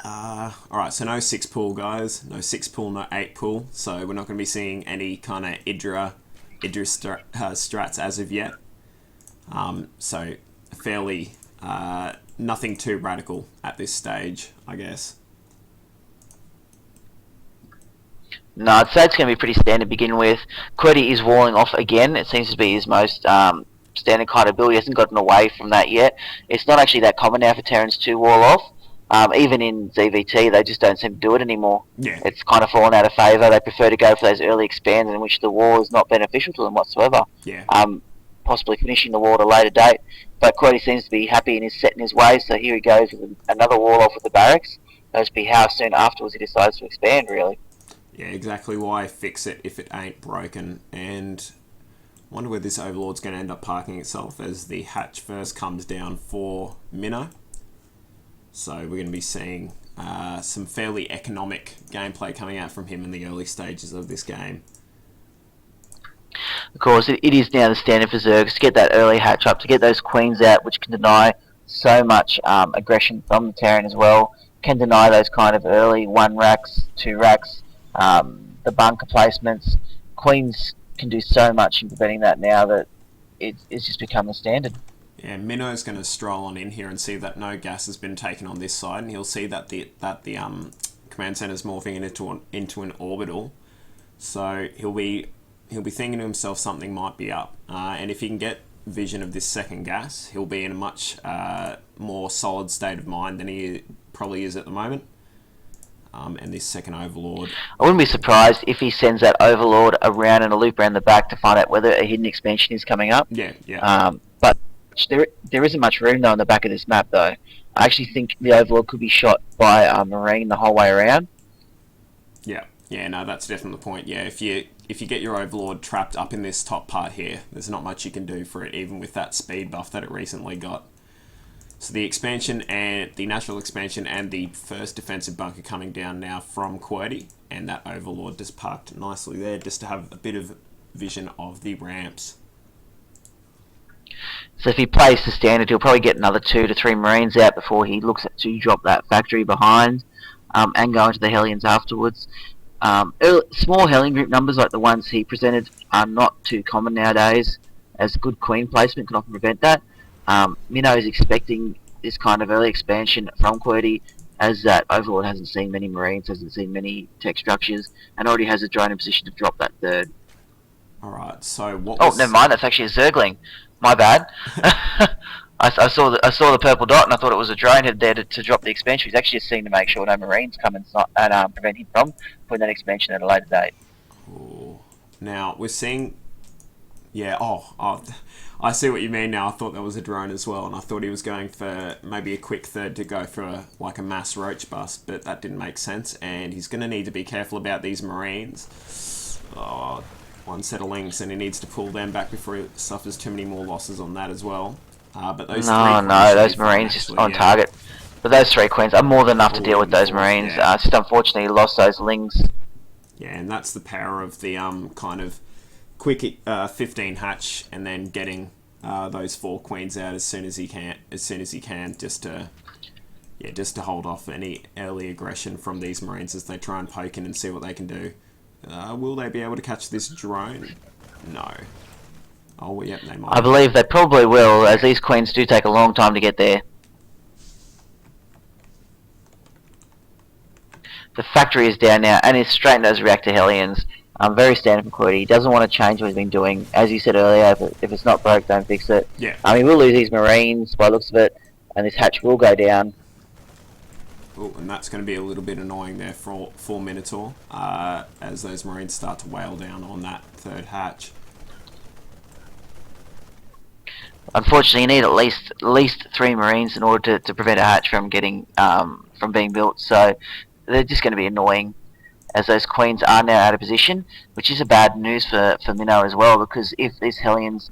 no 6 pool, guys. No 6 pool, no 8 pool. So we're not going to be seeing any kind of Idra strats as of yet. So fairly nothing too radical at this stage, I guess. No, I'd say it's going to be pretty standard to begin with. QWERTY is walling off again. It seems to be his most standard kind of build. He hasn't gotten away from that yet. It's not actually that common now for Terrans to wall off. Even in ZVT, they just don't seem to do it anymore. Yeah. It's kind of fallen out of favour. They prefer to go for those early expands in which the wall is not beneficial to them whatsoever. Yeah. Possibly finishing the wall at a later date. But QWERTY seems to be happy in his set in his ways, so here he goes with another wall off with the barracks. That'll be how soon afterwards he decides to expand, really. Yeah, exactly. Why fix it if it ain't broken? And I wonder where this Overlord's going to end up parking itself as the hatch first comes down for Minnow. So we're going to be seeing some fairly economic gameplay coming out from him in the early stages of this game. Of course, it is now the standard for Zergs to get that early hatch up, to get those queens out, which can deny so much aggression from the Terran as well. Can deny those kind of early 1 racks, 2 racks, the bunker placements. Queens can do so much in preventing that now that it's just become the standard. Yeah, Minnow's going to stroll on in here and see that no gas has been taken on this side, and he'll see that the command center's morphing into an orbital. So he'll be thinking to himself something might be up, and if he can get vision of this second gas, he'll be in a much more solid state of mind than he probably is at the moment. and this second Overlord. I wouldn't be surprised if he sends that Overlord around in a loop around the back to find out whether a hidden expansion is coming up. Yeah, yeah. But there isn't much room though on the back of this map though. I actually think the Overlord could be shot by a Marine the whole way around. Yeah, no, that's definitely the point. Yeah, if you get your Overlord trapped up in this top part here, there's not much you can do for it, even with that speed buff that it recently got. So the expansion and the natural expansion and the first defensive bunker coming down now from QED, and that Overlord just parked nicely there just to have a bit of vision of the ramps. So if he plays the standard, he'll probably get another 2 to 3 Marines out before he looks to drop that factory behind, and go into the Hellions afterwards. Small Hellion group numbers like the ones he presented are not too common nowadays, as good Queen placement can often prevent that. Minnow is expecting this kind of early expansion from QED, as that Overlord hasn't seen many Marines, hasn't seen many tech structures, and already has a drone in position to drop that third. Alright, so what Oh, was... never mind, that's actually a Zergling. My bad. I saw the purple dot and I thought it was a drone head there to drop the expansion. He's actually just seen to make sure no Marines come and prevent him from putting that expansion at a later date. Ooh. Now, we're seeing... Yeah, I see what you mean now. I thought that was a drone as well, and I thought he was going for maybe a quick third to go for a mass roach bust, but that didn't make sense, and he's going to need to be careful about these Marines. Oh, one set of links, and he needs to pull them back before he suffers too many more losses on that as well. But those those Marines just on target. But those 3 Queens are more than enough to deal with those Marines. Yeah. It's just unfortunately he lost those Lings. Yeah, and that's the power of the kind of quick 15 hatch, and then getting those 4 Queens out as soon as he can, just to hold off any early aggression from these Marines as they try and poke in and see what they can do. Will they be able to catch this drone? No. Oh, yep, they might. I believe they probably will, as these Queens do take a long time to get there. The factory is down now, and he's straight into those reactor Hellions. Very standard from QED. He doesn't want to change what he's been doing. As you said earlier, if it's not broke, don't fix it. Yeah. He will lose these Marines by the looks of it, and this hatch will go down. Oh, and that's going to be a little bit annoying there for Minotaur, as those Marines start to wail down on that third hatch. Unfortunately, you need at least 3 Marines in order to prevent a hatch from getting from being built. So they're just going to be annoying, as those Queens are now out of position, which is a bad news for Minnow as well, because if these Hellions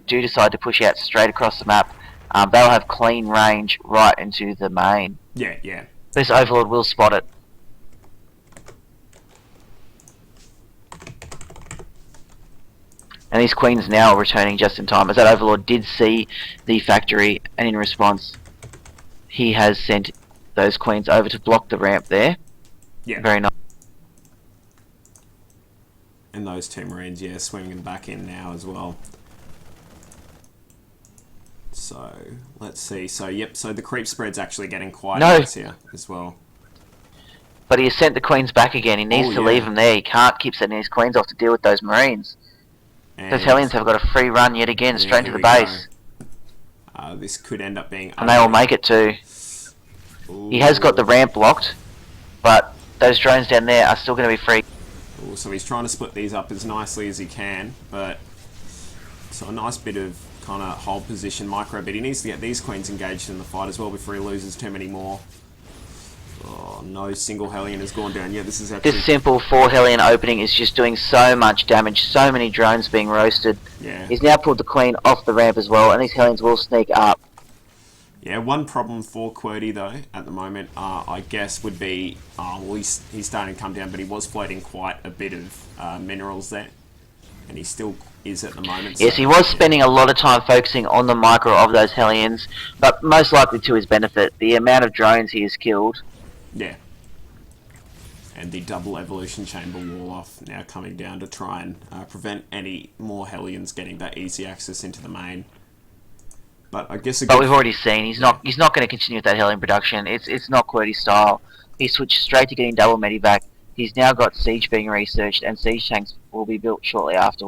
do decide to push out straight across the map, they'll have clean range right into the main. Yeah. This Overlord will spot it. And these Queens now are returning just in time, as that Overlord did see the factory, and in response, he has sent those Queens over to block the ramp there. Yeah. Very nice. And those 2 Marines, yeah, swinging back in now as well. So, let's see. So, yep, so the creep spread's actually getting quite nice here as well. But he has sent the Queens back again. He needs to leave them there. He can't keep sending his Queens off to deal with those Marines. And those Hellions have got a free run yet again, straight to the base. This could end up being... And they will make it too. Ooh. He has got the ramp blocked, but those drones down there are still going to be free. Ooh, so he's trying to split these up as nicely as he can, but... So a nice bit of kind of hold position micro, but he needs to get these Queens engaged in the fight as well before he loses too many more. Oh, no single Hellion has gone down. Yeah, this is actually... This simple 4 Hellion opening is just doing so much damage, so many drones being roasted. Yeah. He's now pulled the Queen off the ramp as well, and these Hellions will sneak up. Yeah, one problem for QED though, at the moment, I guess would be... well, he's starting to come down, but he was floating quite a bit of minerals there. And he still is at the moment. Yes, he was spending a lot of time focusing on the micro of those Hellions, but most likely to his benefit. The amount of drones he has killed. Yeah. And the double evolution chamber wall off now coming down to try and prevent any more Hellions getting that easy access into the main. But I guess... But we've already seen he's not going to continue with that Hellion production. It's not QED style. He switched straight to getting double medivac. He's now got Siege being researched, and Siege tanks will be built shortly after.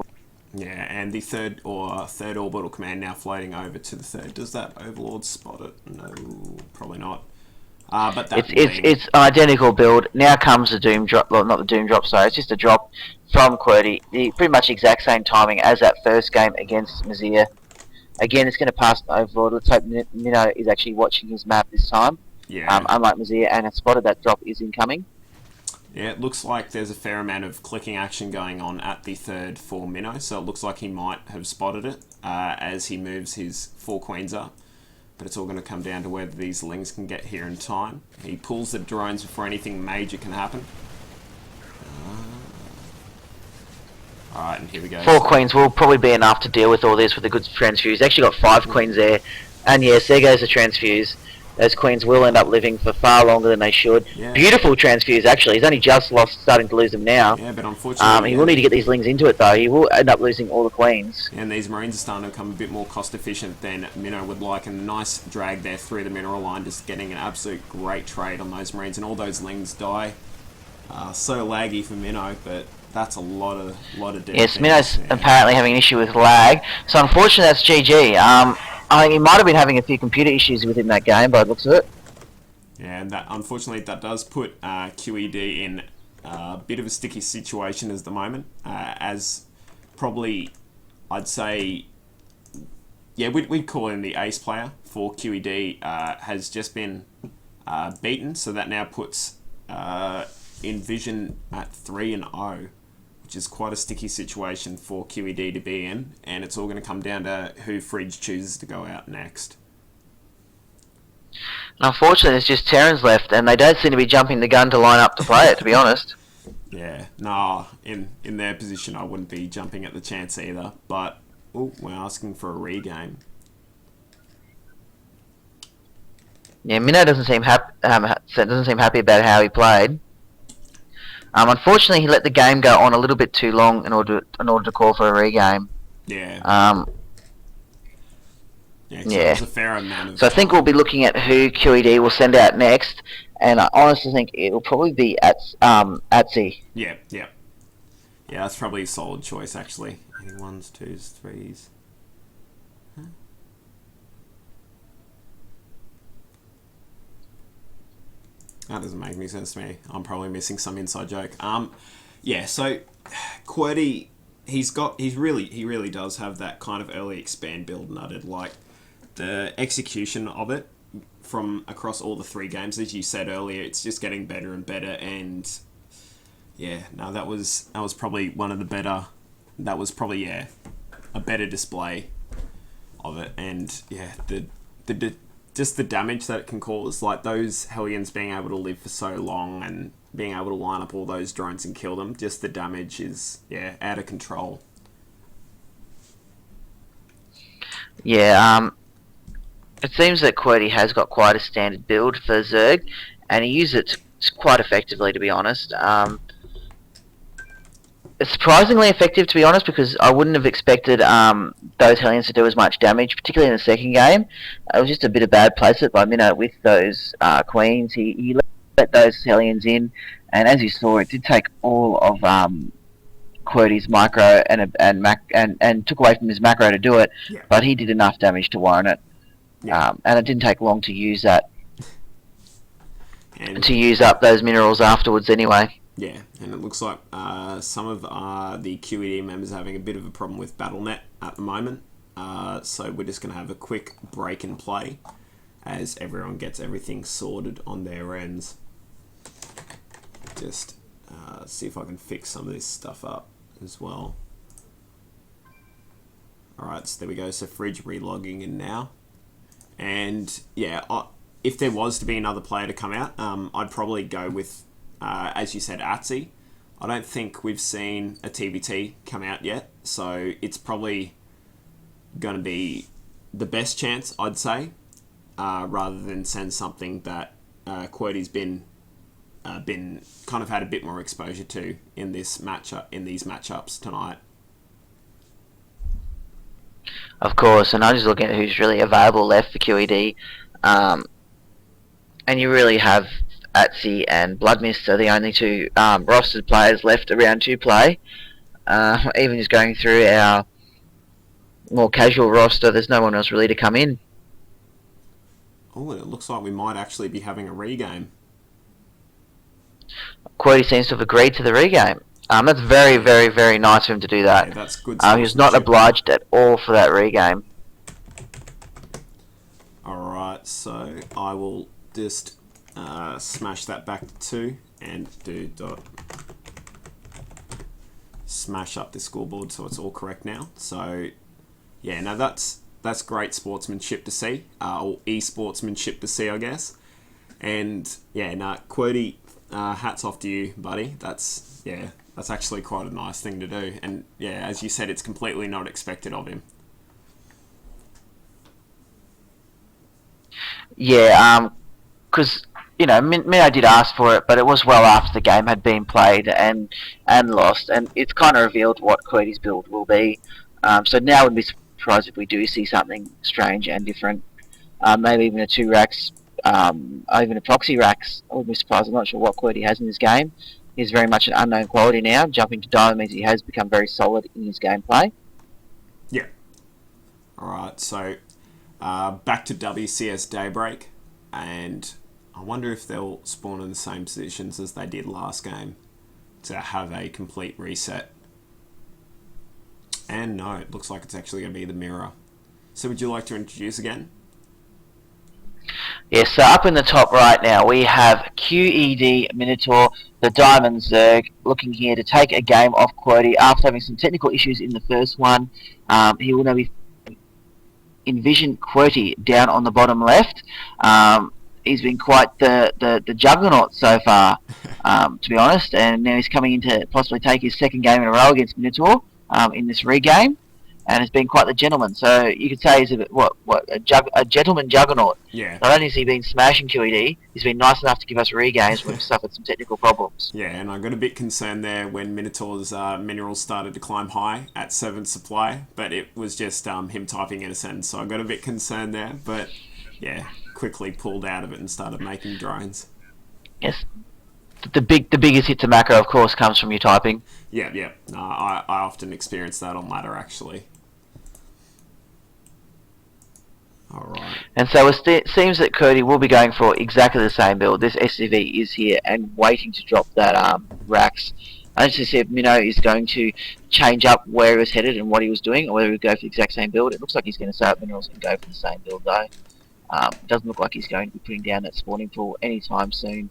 Yeah, and the third orbital command now floating over to the third. Does that Overlord spot it? No, probably not. But that It's an identical build. Now comes the Doom drop. Well, not the Doom drop. Sorry, it's just a drop from QWERTY. Pretty much exact same timing as that first game against Mazir. Again, it's going to pass the Overlord. Let's hope Minnow is actually watching his map this time. Yeah. Unlike Mazir, and has spotted that drop is incoming. Yeah, it looks like there's a fair amount of clicking action going on at the third for Minnow, so it looks like he might have spotted it as he moves his 4 queens up. But it's all going to come down to whether these lings can get here in time. He pulls the drones before anything major can happen. Alright, and here we go. 4 queens will probably be enough to deal with all this with a good transfuse. Actually got 5 queens there. And yes, there goes the transfuse. Those queens will end up living for far longer than they should. Yeah. Beautiful transfuse, actually. He's only just starting to lose them now. Yeah, but unfortunately... he will need to get these lings into it, though. He will end up losing all the queens. And these Marines are starting to become a bit more cost efficient than Minnow would like. And a nice drag there through the mineral line, just getting an absolute great trade on those Marines. And all those lings die. So laggy for Minnow, but that's a lot of damage. Yes, Minnow's apparently having an issue with lag. So unfortunately, that's GG. I think he might have been having a few computer issues within that game, by the looks of it. Yeah, and that unfortunately that does put QED in a bit of a sticky situation at the moment. As probably, I'd say, yeah, we'd call him the ace player for QED. Has just been beaten, so that now puts Envision at 3-0, which is quite a sticky situation for QED to be in, and it's all going to come down to who Fridge chooses to go out next. Unfortunately, there's just Terrans left, and they don't seem to be jumping the gun to line up to play it, to be honest. Yeah, nah, in their position I wouldn't be jumping at the chance either, but we're asking for a regame. Yeah, Minnow doesn't seem happy about how he played. Unfortunately, he let the game go on a little bit too long in order to call for a regame. Yeah. Yeah. There's a fair amount of so I think we'll be looking at who QED will send out next, and I honestly think it will probably be Atsi. Yeah. Yeah, that's probably a solid choice actually. Any 1s, 2s, 3s. That doesn't make any sense to me. I'm probably missing some inside joke. Yeah, so QWERTY, he really does have that kind of early expand build nutted. Like the execution of it from across all the 3 games, as you said earlier, it's just getting better and better. And yeah, no, that was probably one of the better. That was probably a better display of it. And yeah, just the damage that it can cause, like those Hellions being able to live for so long and being able to line up all those drones and kill them, just the damage is, out of control. Yeah, it seems that QWERTY has got quite a standard build for Zerg, and he uses it quite effectively, to be honest. It's surprisingly effective, to be honest, because I wouldn't have expected those Hellions to do as much damage, particularly in the second game. It was just a bit of bad placement by Minnow with those Queens. He let those Hellions in, and as you saw, it did take all of QWERTY's micro and took away from his macro to do it, but he did enough damage to warrant it. And it didn't take long to use that, and to use up those minerals afterwards anyway. Yeah, and it looks like some of the QED members are having a bit of a problem with BattleNet at the moment. So we're just going to have a quick break and play as everyone gets everything sorted on their ends. Just see if I can fix some of this stuff up as well. Alright, so there we go. So Fridge relogging in now. And yeah, if there was to be another player to come out, I'd probably go with... as you said, Atsi. I don't think we've seen a TBT come out yet, so it's probably going to be the best chance, I'd say, rather than send something that QWERTY's been kind of had a bit more exposure to in these matchups tonight. Of course, and I'm just looking at who's really available left for QED, and you really have Atsi and Bloodmist are the only 2 rostered players left around to play. Even just going through our more casual roster, there's no one else really to come in. Oh, it looks like we might actually be having a regame. QED seems to have agreed to the regame. That's very, very, very nice of him to do that. Yeah, that's good He was not sportsmanship. obliged at all for that regame. Alright, so I will just smash that back to 2 and do dot smash up the scoreboard so it's all correct now. So yeah, now that's great sportsmanship to see, or e-sportsmanship to see, I guess. And yeah, QWERTY, hats off to you, buddy. That's actually quite a nice thing to do. And yeah, as you said, it's completely not expected of him. Yeah, because Minnow did ask for it, but it was well after the game had been played and lost, and it's kind of revealed what QWERTY's build will be. So now I wouldn't be surprised if we do see something strange and different. Maybe even a 2 racks, or even a proxy racks. I wouldn't be surprised. I'm not sure what QWERTY has in his game. He's very much an unknown quality now. Jumping to DeNile means he has become very solid in his gameplay. Yeah. Alright, so back to WCS Daybreak, and I wonder if they'll spawn in the same positions as they did last game to have a complete reset. And no, it looks like it's actually going to be the mirror. So would you like to introduce again? Yes, so up in the top right now we have QED Minotaur, the Diamond Zerg, looking here to take a game off QWERTY after having some technical issues in the first one. He will now be envision QWERTY down on the bottom left. He's been quite the juggernaut so far, to be honest, and now he's coming in to possibly take his second game in a row against Minotaur in this regame, and has been quite the gentleman. So you could say he's a gentleman juggernaut. Yeah. Not only has he been smashing QED, he's been nice enough to give us regames when we've suffered some technical problems. Yeah, and I got a bit concerned there when Minotaur's minerals started to climb high at 7 supply, but it was just him typing NSN, so I got a bit concerned there, but yeah, quickly pulled out of it and started making drones. Yes. The biggest hit to macro, of course, comes from your typing. Yeah. I often experience that on ladder, actually. Alright. And so it seems that QWERTY will be going for exactly the same build. This SCV is here and waiting to drop that Rax. I just see if Minnow is going to change up where he was headed and what he was doing, or whether he would go for the exact same build. It looks like he's going to set up minerals and go for the same build, though. It doesn't look like he's going to be putting down that spawning pool anytime soon.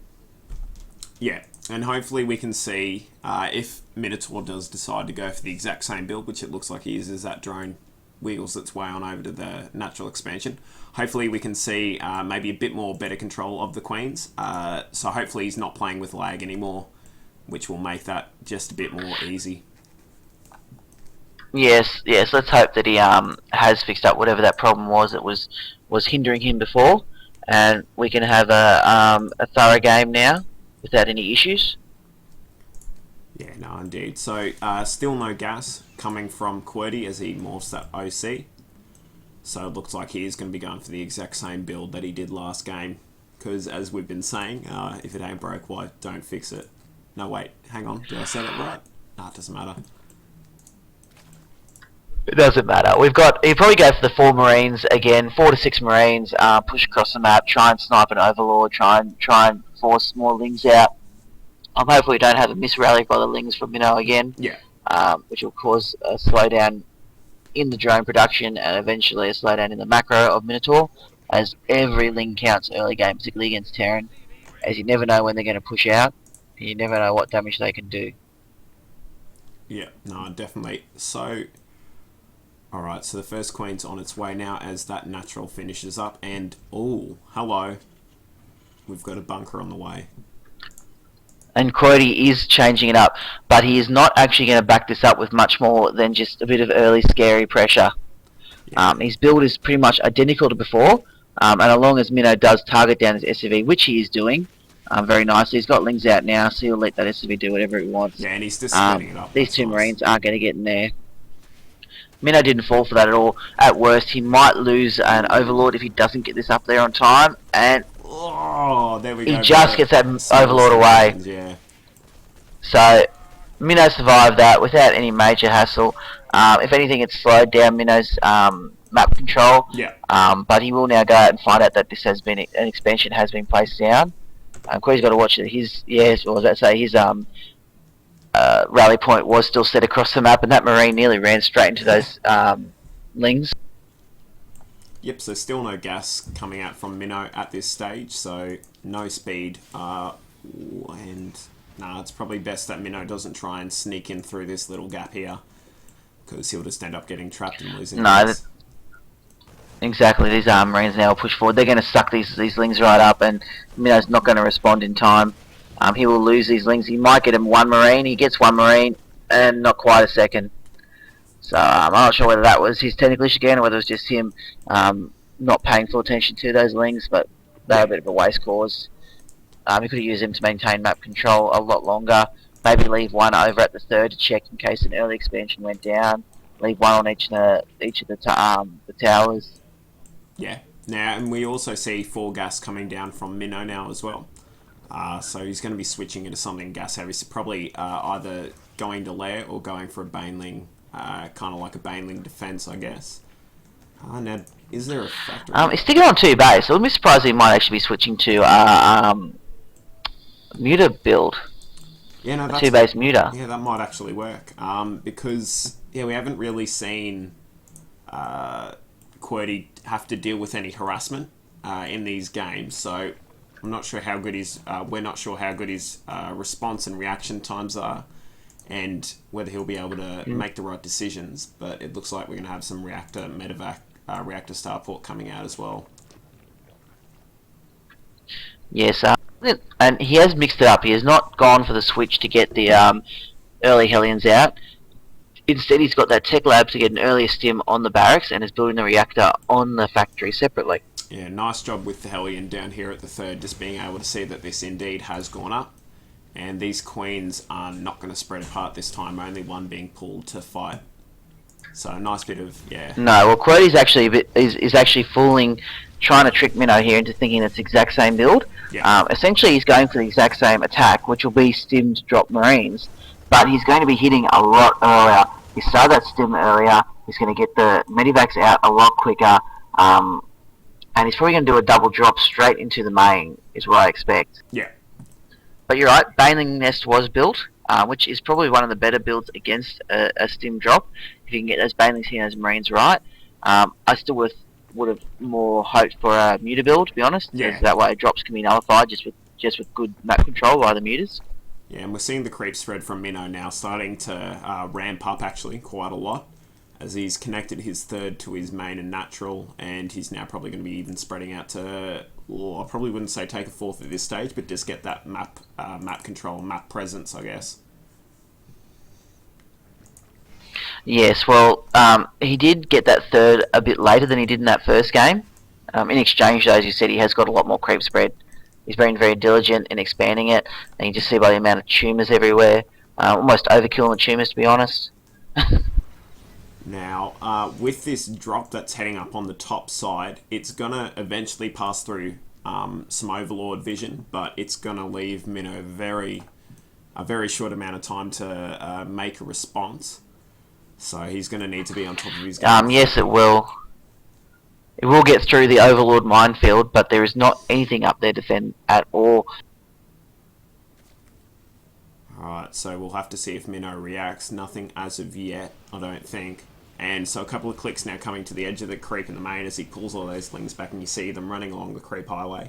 Yeah, and hopefully we can see if Minotaur does decide to go for the exact same build, which it looks like he is, as that drone wiggles its way on over to the natural expansion. Hopefully we can see maybe a bit more better control of the queens. So hopefully he's not playing with lag anymore, which will make that just a bit more easy. Yes. Let's hope that he has fixed up whatever that problem was that was hindering him before, and we can have a thorough game now without any issues. Yeah, no, indeed. So still no gas coming from QWERTY as he morphs that OC. So it looks like he is going to be going for the exact same build that he did last game. Because as we've been saying, if it ain't broke, why don't fix it? No, wait, hang on. Did I say that right? Nah, it doesn't matter. It doesn't matter. He'll probably go for the 4 Marines again, 4 to 6 Marines, push across the map, try and snipe an Overlord, try and force more Lings out. Hopefully we don't have a misrally by the Lings from Minnow again. Yeah. Which will cause a slowdown in the drone production and eventually a slowdown in the macro of Minotaur, as every Ling counts early game, particularly against Terran, as you never know when they're going to push out, and you never know what damage they can do. Yeah, no, definitely. So, alright, so the first queen's on its way now as that natural finishes up, and, oh, hello, we've got a bunker on the way. And QWERTY is changing it up, but he is not actually going to back this up with much more than just a bit of early scary pressure. Yeah. His build is pretty much identical to before, and as long as Minnow does target down his SCV, which he is doing very nicely, he's got Lings out now, so he'll let that SCV do whatever he wants. Yeah, and he's just splitting it up. These 2 Marines aren't going to get in there. Minnow didn't fall for that at all. At worst, he might lose an Overlord if he doesn't get this up there on time, and oh, there we go. he just gets that Overlord away. Yeah. So, Minnow survived that without any major hassle. If anything, it slowed down Minnow's map control. Yeah. But he will now go out and find out that this has been an expansion has been placed down. Query's got to watch that his rally point was still set across the map, and that marine nearly ran straight into those lings. Yep, so still no gas coming out from Minnow at this stage, so no speed. And it's probably best that Minnow doesn't try and sneak in through this little gap here, because he'll just end up getting trapped and losing gas. Exactly, these marines now push forward. They're going to suck these lings right up, and Minnow's not going to respond in time. He will lose these lings. He might get him one marine. He gets one marine, and not quite a second. So I'm not sure whether that was his technical issue again, or whether it was just him not paying full attention to those lings, but they were a bit of a waste cause. He could have used them to maintain map control a lot longer. Maybe leave one over at the third to check in case an early expansion went down. Leave one on each of the towers. Yeah. Now, and we also see 4 gas coming down from Minnow now as well. So he's going to be switching into something gas heavy. So probably either going to lair or going for a baneling, kind of like a baneling defense, I guess. Now, is there a factor? He's sticking on 2 base. So I'm surprised he might actually be switching to muter build. Yeah, no, that's 2 base muter. Yeah, that might actually work. Because we haven't really seen QED have to deal with any harassment in these games, so I'm not sure how good we're not sure how good his response and reaction times are, and whether he'll be able to make the right decisions. But it looks like we're going to have some reactor medevac, reactor starport coming out as well. Yes, and he has mixed it up. He has not gone for the switch to get the early Hellions out. Instead, he's got that tech lab to get an earlier stim on the barracks, and is building the reactor on the factory separately. Yeah, nice job with the Hellion down here at the third, just being able to see that this indeed has gone up. And these queens are not going to spread apart this time, only one being pulled to fight. So a nice bit of, No, well, QED's actually is actually trying to trick Minnow here into thinking it's the exact same build. Yeah. Essentially, he's going for the exact same attack, which will be stimmed drop marines, but he's going to be hitting a lot earlier. He started that stim earlier. He's going to get the medivacs out a lot quicker, and he's probably going to do a double drop straight into the main, is what I expect. Yeah. But you're right, Baneling Nest was built, which is probably one of the better builds against a stim drop, if you can get those Banelings here and those marines right. I still would have more hoped for a muter build, to be honest. Yeah. That way drops can be nullified just with good map control by the muters. Yeah, and we're seeing the creep spread from Minnow now starting to ramp up actually quite a lot, as he's connected his third to his main and natural, and he's now probably going to be even spreading out to, I probably wouldn't say take a fourth at this stage, but just get that map control, map presence, I guess. Yes, well, he did get that third a bit later than he did in that first game. In exchange, though, as you said, he has got a lot more creep spread. He's been very diligent in expanding it, and you just see by the amount of tumours everywhere. Almost overkill on the tumours, to be honest. Now, with this drop that's heading up on the top side, it's going to eventually pass through some Overlord vision, but it's going to leave Minnow a very short amount of time to make a response. So he's going to need to be on top of his game. Yes, it will. It will get through the Overlord minefield, but there is not anything up there to defend at all. Alright, so we'll have to see if Minnow reacts. Nothing as of yet, I don't think. And so a couple of clicks now coming to the edge of the creep in the main as he pulls all those lings back, and you see them running along the creep highway.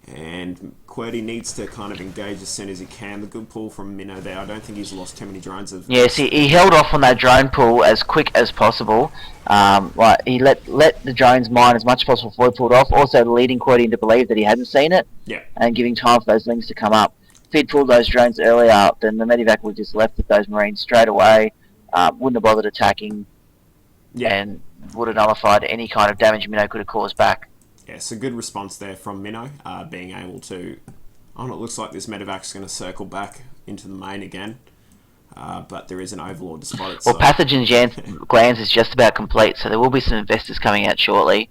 And QED needs to kind of engage as soon as he can. The good pull from Minnow there. I don't think he's lost too many drones. Yes, he held off on that drone pull as quick as possible. He let the drones mine as much as possible before he pulled off, also leading QED to believe that he hadn't seen it, and giving time for those lings to come up. If he'd pulled those drones earlier, then the medivac would have just left with those marines straight away, wouldn't have bothered attacking, and would have nullified any kind of damage Minnow could have caused back. Yeah, so good response there from Minnow, being able to... Oh, it looks like this medevac's going to circle back into the main again, but there is an Overlord to spot it. Well, Pathogen Glands is just about complete, so there will be some investors coming out shortly.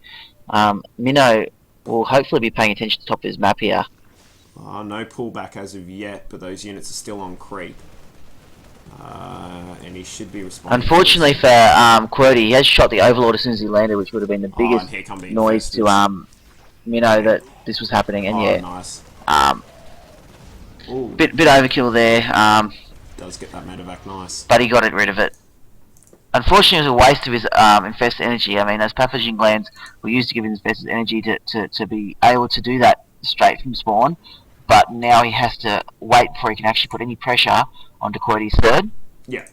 Minnow will hopefully be paying attention to the top of his map here. No pullback as of yet, but those units are still on creep. And he should be responding. Unfortunately for QED, he has shot the Overlord as soon as he landed, which would have been the And biggest here come the noise to infestors. Minnow that this was happening. And yeah, Nice. bit overkill there. Does get that medevac nice. But he got rid of it. Unfortunately, it was a waste of his infested energy. I mean, those pathogen glands were used to give his infested energy to be able to do that straight from spawn. But now he has to wait before he can actually put any pressure onto QED's third. Yeah.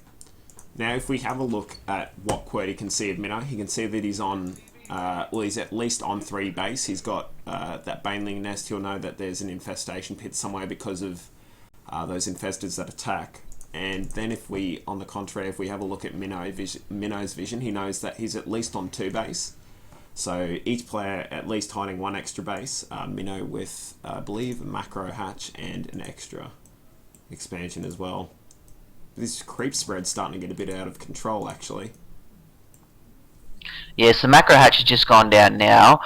Now, if we have a look at what QED can see of Minnow, he can see that he's on, well, he's at least on 3 base. He's got that baneling nest. He'll know that there's an infestation pit somewhere because of those infestors that attack. And then if we, on the contrary, if we have a look at Minnow's vision, he knows that he's at least on 2 base. So each player at least hiding 1 extra base. Minnow with, I believe, a macro hatch and an extra expansion as well. This creep spread's starting to get a bit out of control, actually. Yes, the macro hatch has just gone down now.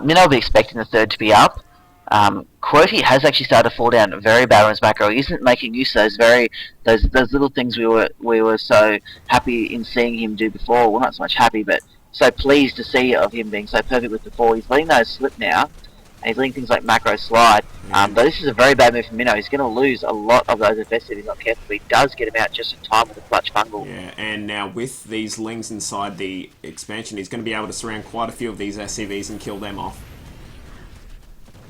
Minnow will be expecting the third to be up. QWERTY has actually started to fall down very bad on his macro. He isn't making use of those little things we were so happy in seeing him do before. Well, not so much happy, but so pleased to see of him being so perfect with before. He's letting those slip now, and he's letting things like macro slide. But this is a very bad move for Minnow. He's going to lose a lot of those infested if he's not careful. But he does get him out just in time with a clutch fungal. Yeah, and now with these lings inside the expansion, he's going to be able to surround quite a few of these SCVs and kill them off.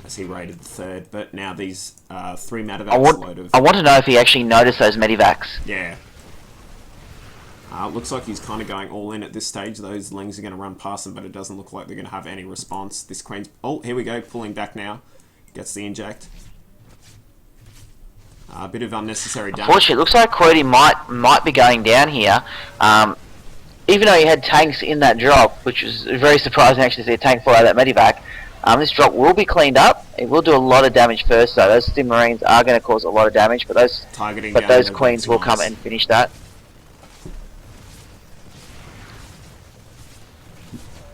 As he raided the third, but now these 3 medevacs load of... I want to know if he actually noticed those medivacs. Yeah. Looks like he's kind of going all in at this stage. Those lings are going to run past him, but it doesn't look like they're going to have any response. This Queen's... Oh, here we go, pulling back now. Gets the inject. A bit of unnecessary damage. Unfortunately, it looks like QWERTY might be going down here. Even though he had tanks in that drop, which was very surprising actually to see a tank fall out of that medivac. This drop will be cleaned up. It will do a lot of damage first, though. Those Stim Marines are going to cause a lot of damage, but those Queens will come and finish that.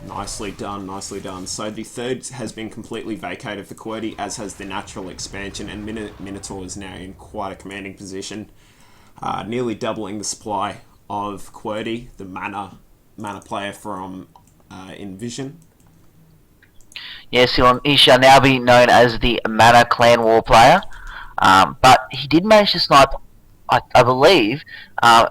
Nicely done, nicely done. So the third has been completely vacated for QWERTY, as has the natural expansion, and Minotaur is now in quite a commanding position, nearly doubling the supply of QWERTY, the mana player from Envision. Yes, he shall now be known as the Mana Clan War player. But he did manage to snipe, I believe,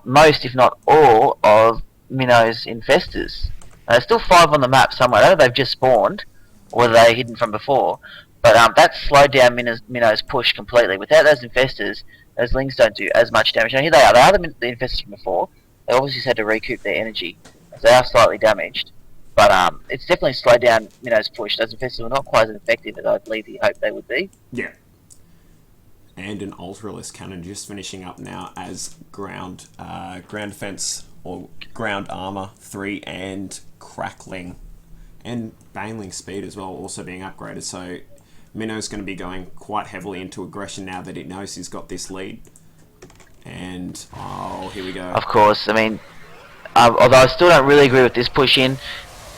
most, if not all, of Minnow's infestors. There's still 5 on the map somewhere. I don't know if they've just spawned, or whether they're hidden from before. But that slowed down Minnow's push completely. Without those infestors, those lings don't do as much damage. Now here they are. They are the infestors from before. They obviously just had to recoup their energy. So they are slightly damaged. But it's definitely slowed down Minnow's push. Those infestors were not quite as effective as I believe he hoped they would be. Yeah. And an Ultralisk Cannon just finishing up now as ground defense or ground armor 3 and crackling and baneling speed as well also being upgraded. So Minnow's going to be going quite heavily into aggression now that he knows he's got this lead. And oh, here we go. Of course, I mean, although I still don't really agree with this push in.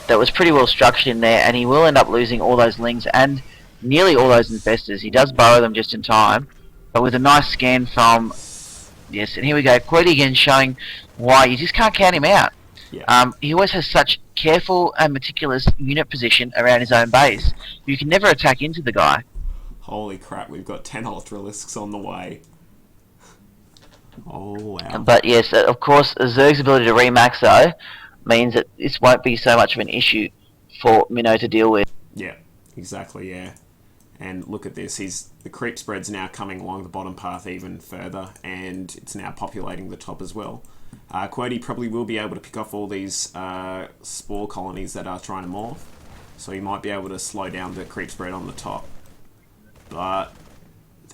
That was pretty well structured in there, and he will end up losing all those lings and nearly all those infestors. He does borrow them just in time, but with a nice scan from... Yes, and here we go. QWERTY again showing why you just can't count him out. Yeah. He always has such careful and meticulous unit position around his own base. You can never attack into the guy. Holy crap, we've got 10 Ultralisks on the way. Oh, wow. But yes, of course, Zerg's ability to remax, though, means that this won't be so much of an issue for Minnow to deal with. Yeah, exactly, yeah. And look at this, the creep spread's now coming along the bottom path even further, and it's now populating the top as well. QWERTY probably will be able to pick off all these spore colonies that are trying to morph, so he might be able to slow down the creep spread on the top. But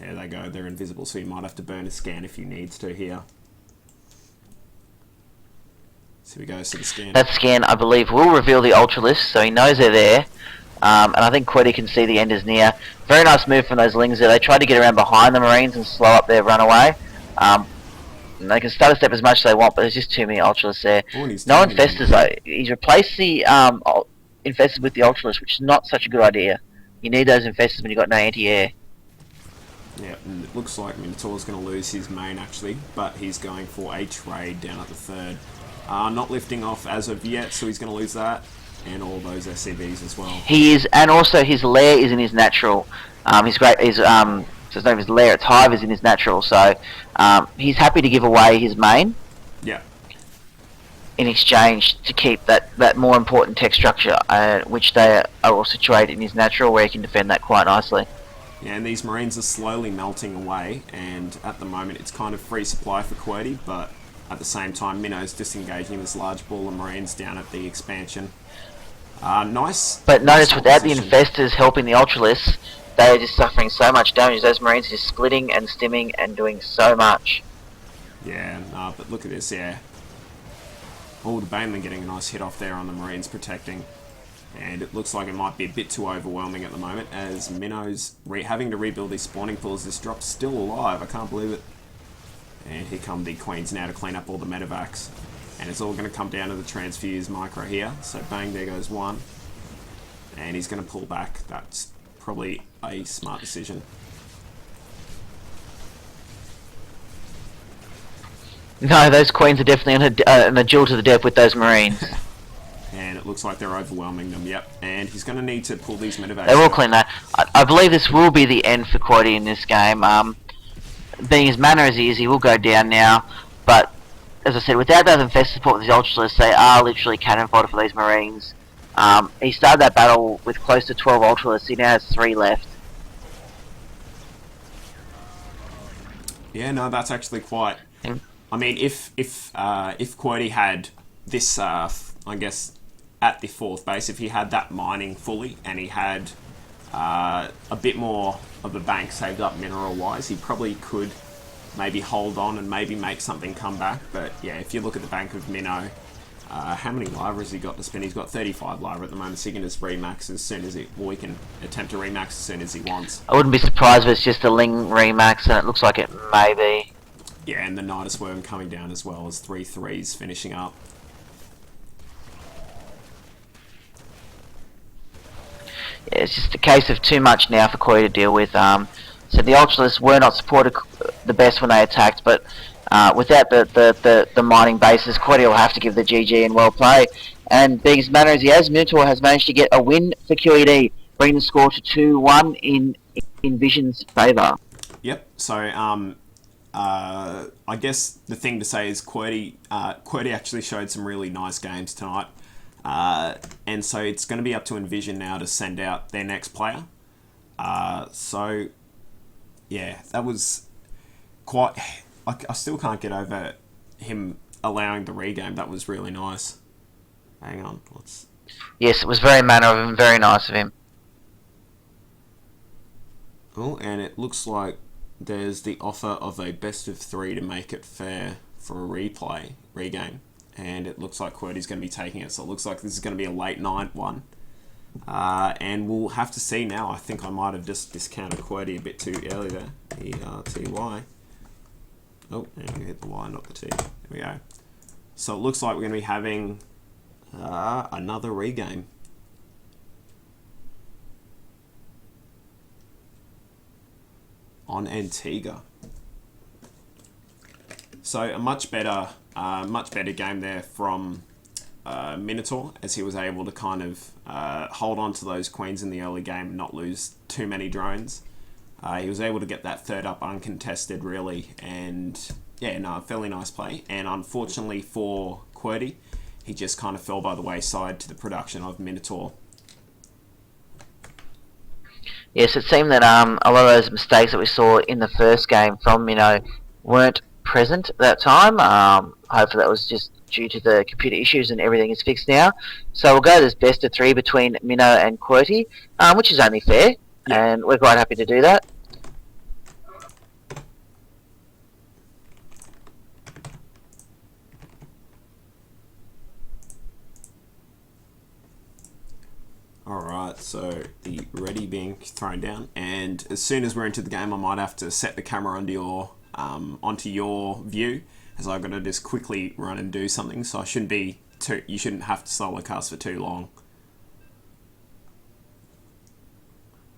there they go, they're invisible, so he might have to burn a scan if he needs to here. So we go to the scan. That scan, I believe, will reveal the Ultralisk, so he knows they're there. And I think QWERTY can see the end is near. Very nice move from those lings there. They tried to get around behind the Marines and slow up their runaway. And they can start a step as much as they want, but there's just too many Ultralisks there. Oh, No infestors though. He's replaced the infestors with the Ultralisk, which is not such a good idea. You need those infestors when you've got no anti-air. Yeah, and it looks like Minotaur's going to lose his main actually, but he's going for a trade down at the third. Not lifting off as of yet, so he's going to lose that, and all those SCVs as well. He is, and also his lair is in his natural. His his name is lair. Its hive is in his natural, so he's happy to give away his main Yeah. in exchange to keep that more important tech structure, which they are all situated in his natural, where he can defend that quite nicely. Yeah, and these Marines are slowly melting away, and at the moment it's kind of free supply for QED, but at the same time Minnow's disengaging this large ball of Marines down at the expansion. Nice. But notice nice without the opposition. infestors helping the Ultralists, they are just suffering so much damage. Those Marines are just splitting and stimming and doing so much. Yeah, but look at this, yeah. Oh, the Baneman getting a nice hit off there on the Marines protecting. And it looks like it might be a bit too overwhelming at the moment, as Minnow's having to rebuild these spawning pools. This drop's still alive, I can't believe it. And here come the Queens now to clean up all the medevacs. And it's all going to come down to the transfuse micro here. So bang, there goes one. And he's going to pull back. That's probably a smart decision. No, those Queens are definitely on a duel to the death with those Marines. And it looks like they're overwhelming them, yep. And he's going to need to pull these medevacs. They will clean that. I believe this will be the end for QED in this game. Being as mana as he is, he will go down now. But, as I said, without those infested support with these Ultralists, they are literally cannon fodder for these Marines. He started that battle with close to 12 Ultralists. He now has 3 left. Yeah, no, that's actually quite... I mean, if QED had this, I guess, at the 4th base, if he had that mining fully and he had a bit more of the bank saved up mineral-wise, he probably could maybe hold on and maybe make something come back. But yeah, if you look at the bank of Minnow, how many Lyra has he got to spin? He's got 35 Lyra at the moment, so he can just remax as soon as he... Well, he can attempt to remax as soon as he wants. I wouldn't be surprised if it's just a Ling remax, and it looks like it may be. Yeah, and the Nidus Worm coming down as well as 3 3s finishing up. Yeah, it's just a case of too much now for QED to deal with. So the Ultralists were not supported the best when they attacked, but without the mining bases, QED will have to give the GG and well play. And being as manner as he has, Minotaur has managed to get a win for QED, bringing the score to 2-1 in Vision's favour. Yep, so I guess the thing to say is QED actually showed some really nice games tonight. And so it's going to be up to Envision now to send out their next player. So, yeah, that was quite... I still can't get over him allowing the regame. That was really nice. Hang on, let's... Yes, it was very manner of him, very nice of him. Oh, and it looks like there's the offer of a best of 3 to make it fair for a regame. And it looks like QWERTY's going to be taking it, so it looks like this is going to be a late night one. And we'll have to see now. I think I might have just discounted QWERTY a bit too early there. E-R-T-Y. Oh, and you hit the Y, not the T. There we go. So it looks like we're going to be having another regame. On Antigua. So a much better game there from Minotaur, as he was able to kind of hold on to those queens in the early game and not lose too many drones. He was able to get that third up uncontested, really, and yeah, no, fairly nice play. And unfortunately for QWERTY, he just kind of fell by the wayside to the production of Minotaur. Yes, it seemed that a lot of those mistakes that we saw in the first game from Minnow weren't present at that time. Hopefully that was just due to the computer issues and everything is fixed now. So we'll go this best of 3 between Minnow and QWERTY, which is only fair, and we're quite happy to do that. Alright, so the ready being thrown down, and as soon as we're into the game I might have to set the camera onto your view, as I've got to just quickly run and do something, so I shouldn't be you shouldn't have to solo cast for too long.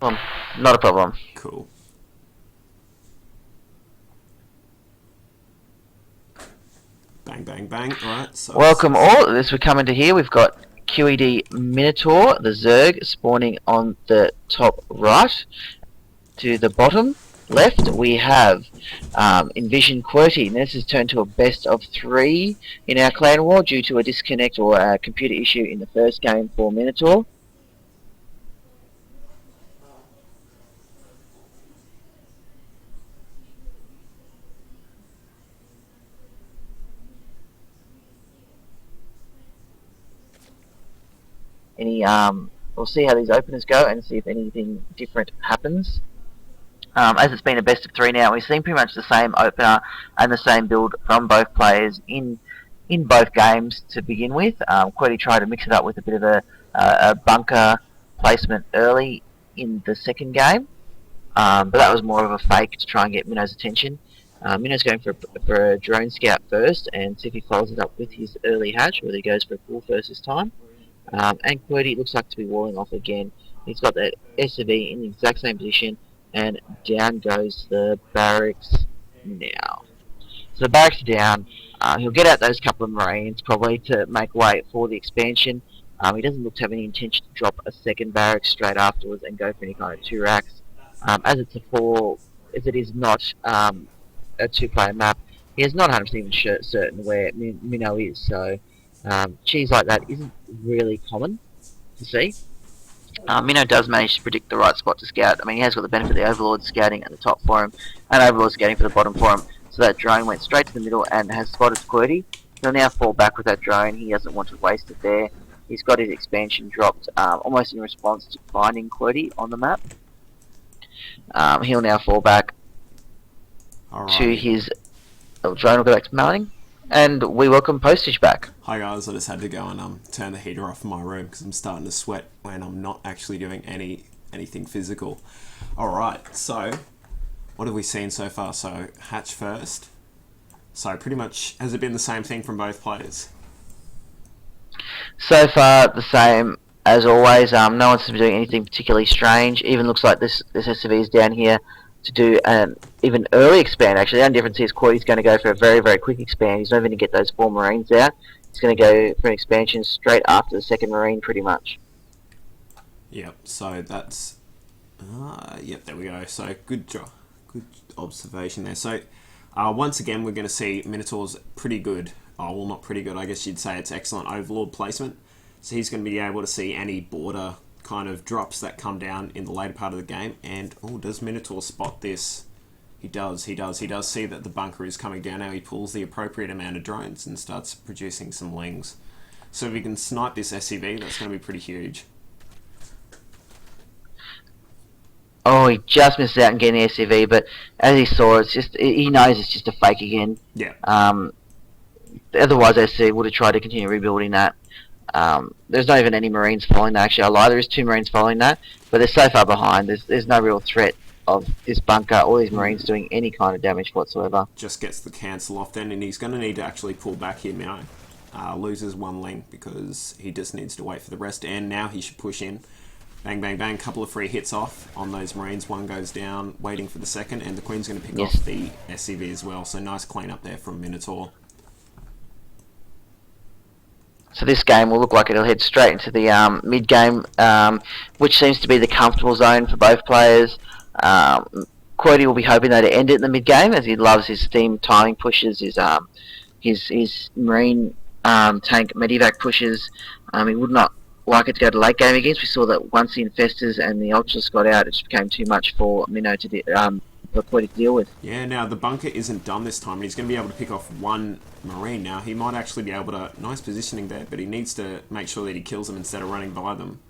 Not a problem. Cool. Bang, bang, bang. Alright, so... Welcome all. As we come into here, we've got QED Minotaur, the Zerg, spawning on the top right. To the bottom left, we have Envision QWERTY. And this has turned to a best of 3 in our clan war due to a disconnect or a computer issue in the first game for Minotaur. We'll see how these openers go and see if anything different happens. As it's been a best of 3 now, we've seen pretty much the same opener and the same build from both players in both games to begin with. QWERTY tried to mix it up with a bit of a bunker placement early in the second game, but that was more of a fake to try and get Minno's attention. Minno's going for a drone scout first and see if he follows it up with his early hatch, whether he goes for a pull first this time. And QWERTY looks like to be walling off again. He's got that SUV in the exact same position, and down goes the barracks now. So the barracks are down. He'll get out those couple of Marines probably to make way for the expansion. He doesn't look to have any intention to drop a second barracks straight afterwards and go for any kind of 2 racks. As it is not a 2-player map, he is not 100% even certain where Minnow is. So cheese like that isn't really common to see. Minnow does manage to predict the right spot to scout. I mean, he has got the benefit of the Overlord scouting at the top for him, and Overlord scouting for the bottom for him. So that drone went straight to the middle and has spotted QWERTY. He'll now fall back with that drone. He doesn't want to waste it there. He's got his expansion dropped almost in response to finding QWERTY on the map. He'll now fall back to his drone. Will go back to mounting. And we welcome Postage back. Hi guys, I just had to go and turn the heater off in my room because I'm starting to sweat when I'm not actually doing anything physical. Alright, so what have we seen so far? So hatch first. So pretty much, has it been the same thing from both players? So far the same as always. No one seems to be doing anything particularly strange. Even looks like this SUV is down here to do an even early expand. Actually, the only difference is QWERTY's going to go for a very, very quick expand. He's not even going to get those 4 Marines out. He's going to go for an expansion straight after the second Marine, pretty much. Yep, so that's... yep, there we go. So good job. Good observation there. So once again, we're going to see Minotaur's pretty good. Oh, well, not pretty good. I guess you'd say it's excellent Overlord placement. So he's going to be able to see any border kind of drops that come down in the later part of the game. And does Minotaur spot this? He does see that the bunker is coming down now. He pulls the appropriate amount of drones and starts producing some lings. So if he can snipe this SCV, that's going to be pretty huge. Oh, he just missed out on getting the SUV, but as he saw, he knows it's just a fake again. Yeah. Otherwise, SC would have tried to continue rebuilding that. There's not even any Marines following that. Actually, I lie. There is 2 Marines following that, but they're so far behind. There's no real threat of this bunker or these Marines doing any kind of damage whatsoever. Just gets the cancel off then, and he's going to need to actually pull back here now. Loses 1 ling because he just needs to wait for the rest, and now he should push in. Bang, bang, bang. Couple of free hits off on those Marines. 1 goes down, waiting for the second, and the Queen's going to pick off the SCV as well. So nice clean up there from Minotaur. So this game will look like it'll head straight into the mid-game, which seems to be the comfortable zone for both players. QWERTY will be hoping though to end it in the mid-game, as he loves his steam timing pushes, his Marine tank Medivac pushes. He would not like it to go to late game against. We saw that once the Infestors and the Ultras got out, it just became too much for Minnow to for QWERTY to deal with. Yeah, now the bunker isn't done this time. He's going to be able to pick off 1 Marine now. He might actually be able to... Nice positioning there, but he needs to make sure that he kills them instead of running by them.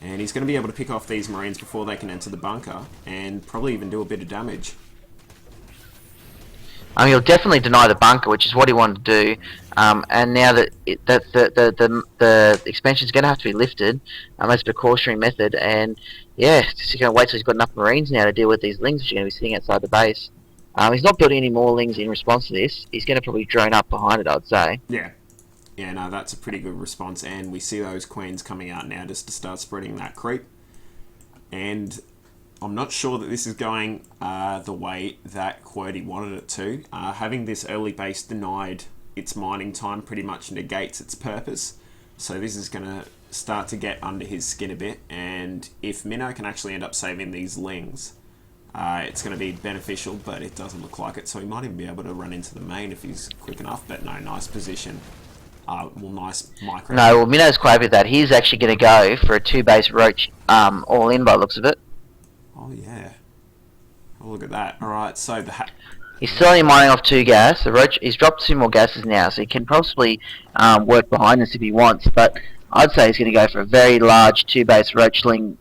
And he's going to be able to pick off these Marines before they can enter the bunker, and probably even do a bit of damage. He'll definitely deny the bunker, which is what he wanted to do. And now that the expansion is going to have to be lifted, as a precautionary method, and yeah, just going to wait till he's got enough Marines now to deal with these lings which are going to be sitting outside the base. He's not building any more lings in response to this. He's going to probably drone up behind it, I'd say. Yeah. Yeah, no, that's a pretty good response, and we see those Queens coming out now just to start spreading that creep. And I'm not sure that this is going the way that QWERTY wanted it to. Having this early base denied its mining time pretty much negates its purpose. So this is going to start to get under his skin a bit, and if Minnow can actually end up saving these lings, it's going to be beneficial, but it doesn't look like it, so he might even be able to run into the main if he's quick enough. But no, nice position. Nice micro. No, well, Minnow's quite with that. He's actually going to go for a 2-base roach all in by the looks of it. Oh yeah. Oh, look at that. Alright, so He's still only mining off 2 gas. The roach, he's dropped 2 more gases now, so he can possibly work behind this if he wants, but I'd say he's going to go for a very large 2-base roachling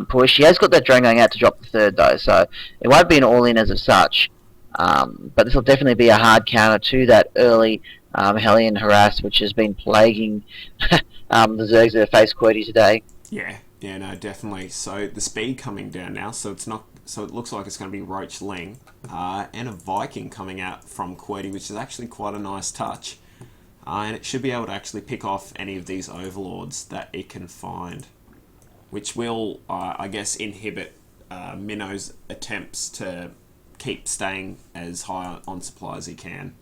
push. He has got that drone going out to drop the 3rd though, so it won't be an all-in as of such. But this will definitely be a hard counter to that early Hellion harass, which has been plaguing the Zergs that have faced QED today. Yeah, no, definitely. So the speed coming down now, so it's not. So it looks like it's going to be Roach Ling and a Viking coming out from QED, which is actually quite a nice touch. And it should be able to actually pick off any of these overlords that it can find, which will, I guess, inhibit Minnow's attempts to keep staying as high on supply as he can.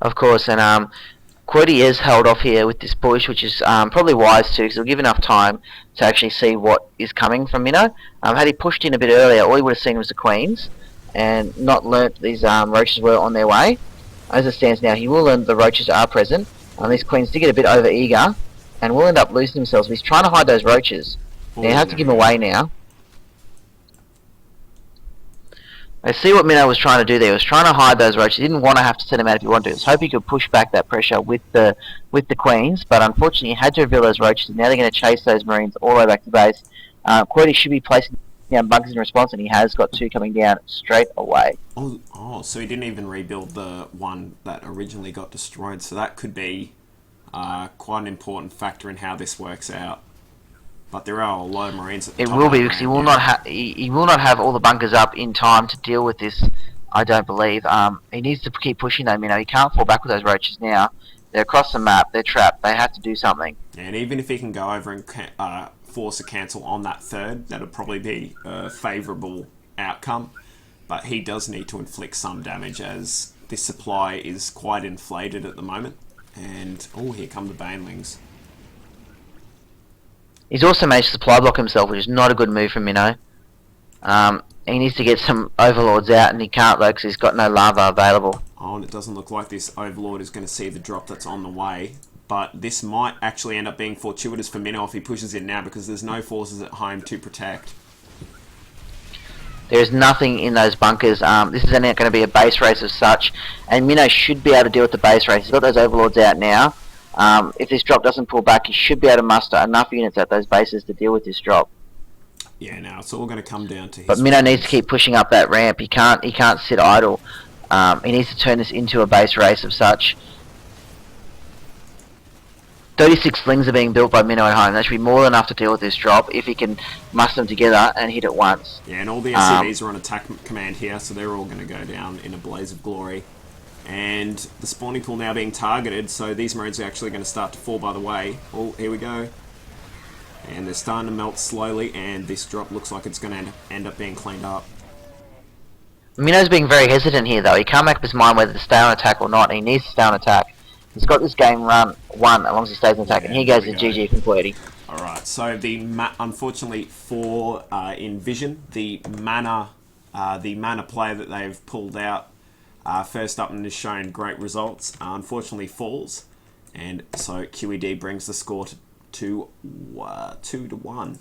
Of course, and QED is held off here with this push, which is probably wise too, because it'll give enough time to actually see what is coming from Minnow. Had he pushed in a bit earlier, all he would have seen was the queens, and not learnt these roaches were on their way. As it stands now, he will learn the roaches are present. These queens did get a bit over eager, and will end up losing themselves. But he's trying to hide those roaches. Now you have to give him away now. I see what Minnow was trying to do there. He was trying to hide those roaches. He didn't want to have to send them out if he wanted to. He was hoping he could push back that pressure with the queens, but unfortunately he had to reveal those roaches. And now they're going to chase those marines all the way back to base. QED should be placing down bunkers in response, and he has got 2 coming down straight away. Oh, so he didn't even rebuild the one that originally got destroyed. So that could be quite an important factor in how this works out. But there are a lot of marines at the It top will of be, that because he ramp, will not have he will not have all the bunkers up in time to deal with this. I don't believe. He needs to keep pushing them. He can't fall back with those roaches now. They're across the map. They're trapped. They have to do something. And even if he can go over and force a cancel on that 3rd, that'll probably be a favourable outcome. But he does need to inflict some damage, as this supply is quite inflated at the moment. And oh, here come the banelings. He's also managed to supply block himself, which is not a good move from Minnow. He needs to get some overlords out, and he can't though because he's got no lava available. Oh, and it doesn't look like this overlord is going to see the drop that's on the way. But this might actually end up being fortuitous for Minnow if he pushes in now, because there's no forces at home to protect. There is nothing in those bunkers. This is only going to be a base race of such, and Minnow should be able to deal with the base race. He's got those overlords out now. If this drop doesn't pull back, he should be able to muster enough units at those bases to deal with this drop. Yeah, now it's all going to come down to his... But Minnow needs to keep pushing up that ramp. He can't sit idle. He needs to turn this into a base race of such. 36 slings are being built by Minnow at home. That should be more than enough to deal with this drop if he can muster them together and hit it once. Yeah, and all the SCVs are on attack command here, so they're all going to go down in a blaze of glory. And the spawning pool now being targeted, so these marines are actually going to start to fall by the way. Oh, here we go. And they're starting to melt slowly, and this drop looks like it's going to end up being cleaned up. Minnow's being very hesitant here, though. He can't make up his mind whether to stay on attack or not. He needs to stay on attack. He's got this game won as long as he stays on attack, and here goes the GG from QED. Alright, so unfortunately for Envision, the mana player that they've pulled out first up and has shown great results, unfortunately falls, and so QED brings the score to 2-1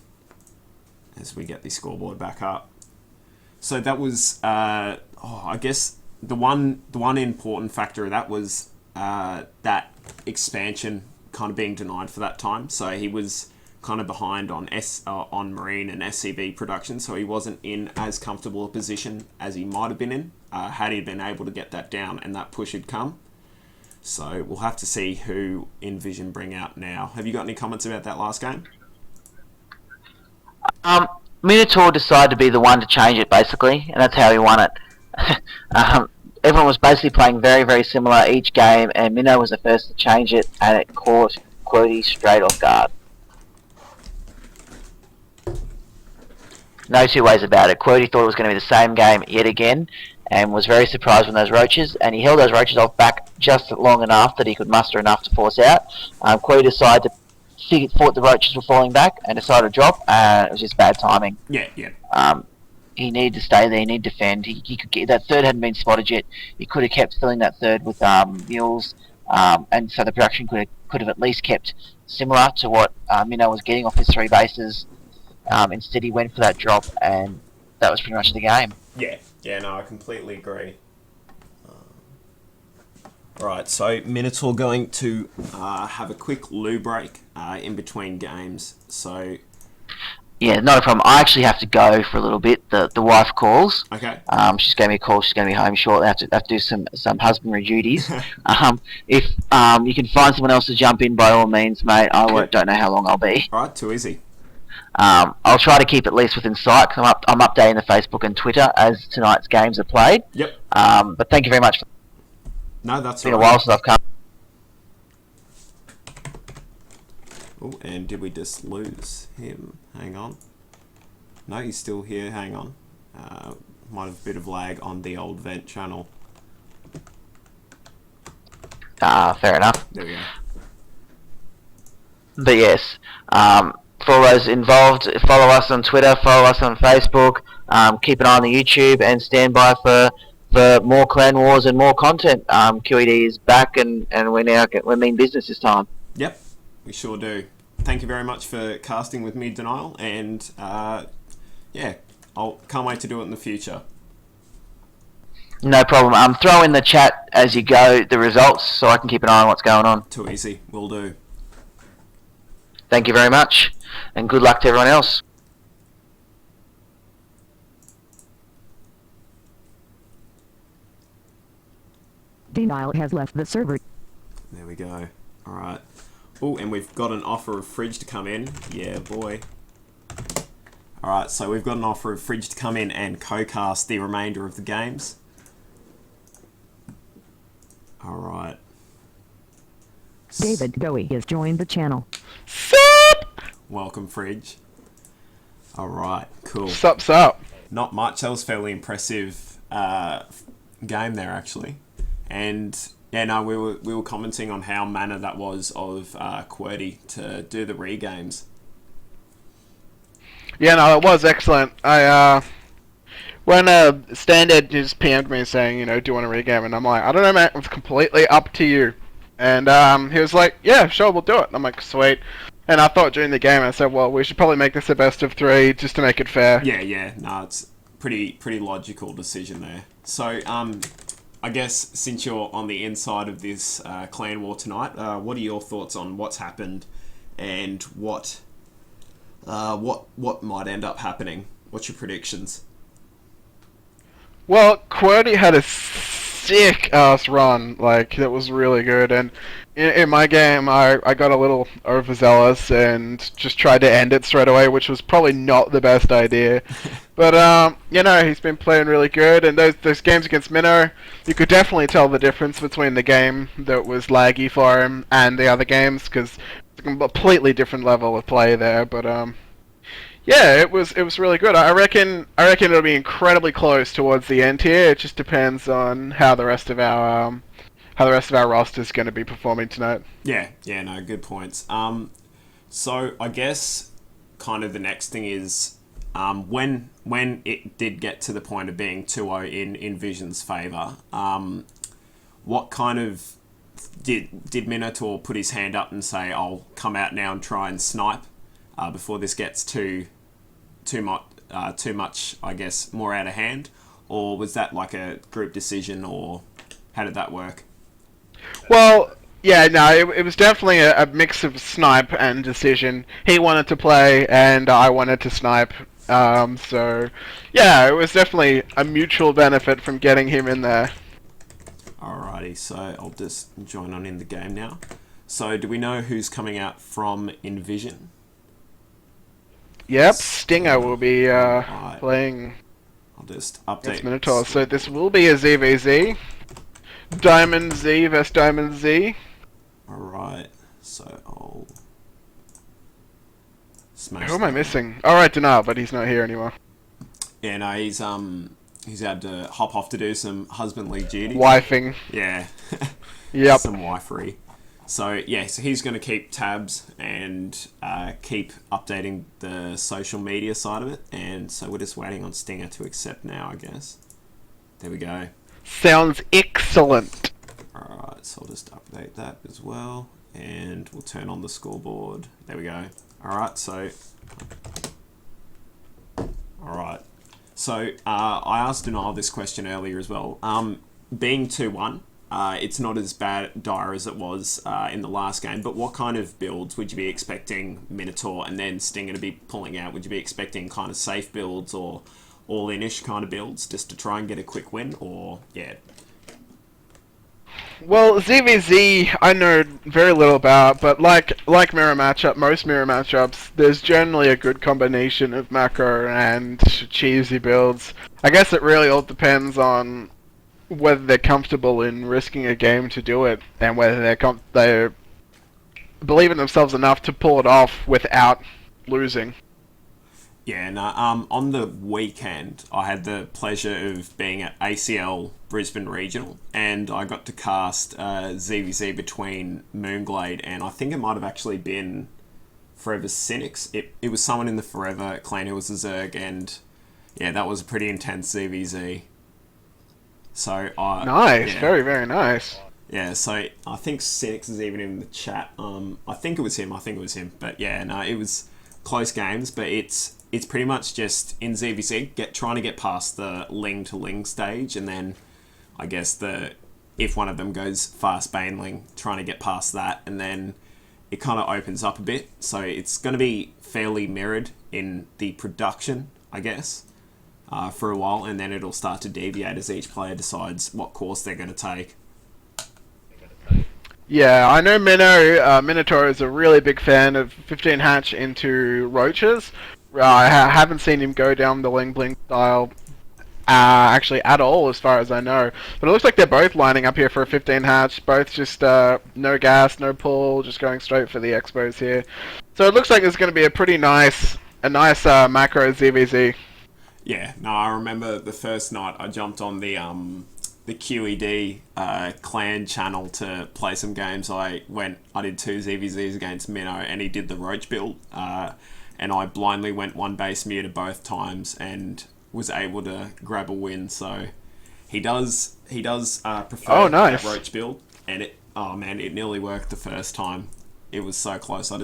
as we get the scoreboard back up. So that was, I guess the one important factor of that was that expansion kind of being denied for that time. So he was kind of behind on Marine and SCV production, so he wasn't in as comfortable a position as he might have been in had he been able to get that down and that push had come. So we'll have to see who Envision bring out now. Have you got any comments about that last game? Minotaur decided to be the one to change it, basically, and that's how he won it. Everyone was basically playing very, very similar each game, and Minnow was the first to change it, and it caught QED straight off guard. No two ways about it. QED thought it was going to be the same game yet again, and was very surprised when those roaches, and he held those roaches off back just long enough that he could muster enough to force out. QED decided to thought the roaches were falling back and decided to drop. It was just bad timing. Yeah. He needed to stay there. He needed to defend. He could get that third hadn't been spotted yet. He could have kept filling that third with mules, and so the production could have at least kept similar to what Minnow was getting off his 3 bases. Instead, he went for that drop, and that was pretty much the game. Yeah, no, I completely agree. Right, so Minotaur going to have a quick loo break in between games. So yeah, not a problem. I actually have to go for a little bit. The wife calls. okay. She's gave me a call. She's going to be home shortly. I have to do some husbandry duties. If you can find someone else to jump in, by all means, mate. Don't know how long I'll be. All right, too easy. I'll try to keep at least within sight. I'm updating the Facebook and Twitter as tonight's games are played. Yep. But thank you very much. No, that's It's been a while since I've come. Oh, and did we just lose him? Hang on. No, he's still here. Hang on. Might have a bit of lag on the old vent channel. Fair enough. There we go. But yes, for all those involved, follow us on Twitter, follow us on Facebook, keep an eye on the YouTube, and stand by for more Clan Wars and more content. QED is back, and we're mean business this time. Yep, we sure do. Thank you very much for casting with me, DeNile, and yeah, can't wait to do it in the future. No problem. Throw in the chat as you go the results so I can keep an eye on what's going on. Too easy, will do. Thank you very much, and good luck to everyone else. DeNile has left the server. There we go. Alright. Oh, and we've got an offer of Fridge to come in. Yeah, boy. Alright, so we've got an offer of Fridge to come in and co-cast the remainder of the games. Alright. David Goey has joined the channel. Welcome, Fridge. Alright, cool. Sup. Not much. That was fairly impressive game there, actually. And yeah, no, we were commenting on how manner that was of QWERTY to do the regames. Yeah, no, it was excellent. When Standard just PM'd me saying, do you want to regame? And I'm like, I don't know, man. It's completely up to you. And he was like, yeah, sure, we'll do it. And I'm like, sweet. And I thought during the game, I said, well, we should probably make this a best of 3 just to make it fair. Yeah. No, it's pretty logical decision there. So, I guess since you're on the inside of this clan war tonight, what are your thoughts on what's happened and what might end up happening? What's your predictions? Well, QWERTY had a sick ass run, that was really good, and in my game I got a little overzealous and just tried to end it straight away, which was probably not the best idea. But he's been playing really good, and those games against Minnow, you could definitely tell the difference between the game that was laggy for him and the other games, because it's a completely different level of play there. But yeah, it was really good. I reckon it'll be incredibly close towards the end here. It just depends on how the rest of our roster is going to be performing tonight. Yeah, no, good points. So I guess kind of the next thing is when it did get to the point of being 2-0 in Vision's favour, what kind of did Minotaur put his hand up and say, I'll come out now and try and snipe before this gets too much, I guess, more out of hand? Or was that like a group decision, or how did that work? Well, yeah, no, it was definitely a mix of snipe and decision. He wanted to play, and I wanted to snipe. So, yeah, it was definitely a mutual benefit from getting him in there. Alrighty, so I'll just join on in the game now. So, do we know who's coming out from Envision? Yep, Stinger will be right. playing I'll just update. against Minotaur. So this will be a ZVZ. Diamond Z vs Diamond Z. Alright, so I'll smash. Who am I missing? Alright, DeNile, but he's not here anymore. Yeah, no, he's He's had to hop off to do some husbandly duties. Wifing. Yeah. Yep. Some wifery. So yeah, so he's going to keep tabs and keep updating the social media side of it. And so we're just waiting on Stinger to accept now, I guess. There we go. Sounds excellent. Alright, so I'll just update that as well. And we'll turn on the scoreboard. There we go. Alright, so... Alright. So, I asked DeNile this question earlier as well. Being 2-1, it's not as dire as it was in the last game, but what kind of builds would you be expecting Minotaur and then Stinger to be pulling out? Would you be expecting kind of safe builds or all-in-ish kind of builds just to try and get a quick win? Or, yeah... Well, ZVZ I know very little about, but like most mirror matchups, there's generally a good combination of macro and cheesy builds. I guess it really all depends on whether they're comfortable in risking a game to do it, and whether they believe in themselves enough to pull it off without losing. Yeah, no, on the weekend, I had the pleasure of being at ACL Brisbane Regional, and I got to cast ZVZ between Moonglade, and I think it might have actually been Forever Cynics. It was someone in the Forever clan who was a Zerg, and yeah, that was a pretty intense ZVZ. So Nice, yeah. very, very nice. Yeah, so I think Cynics is even in the chat. I think it was him, but yeah, no, it was close games, but it's pretty much just in ZVZ trying to get past the Ling to Ling stage, and then I guess if one of them goes fast Baneling, trying to get past that, and then it kind of opens up a bit. So it's going to be fairly mirrored in the production, I guess, for a while, and then it'll start to deviate as each player decides what course they're going to take. Yeah, I know Minotaur is a really big fan of 15 hatch into roaches. I haven't seen him go down the Ling Bling style actually at all, as far as I know. But it looks like they're both lining up here for a 15 hatch. Both just no gas, no pull, just going straight for the expos here. So it looks like it's going to be a pretty nice macro ZVZ. Yeah, no, I remember the first night I jumped on the QED clan channel to play some games. I did 2 ZVZs against Minnow, and he did the roach build. And I blindly went one base muted both times and was able to grab a win. So he does prefer nice. that roach build, and it nearly worked the first time. It was so close. For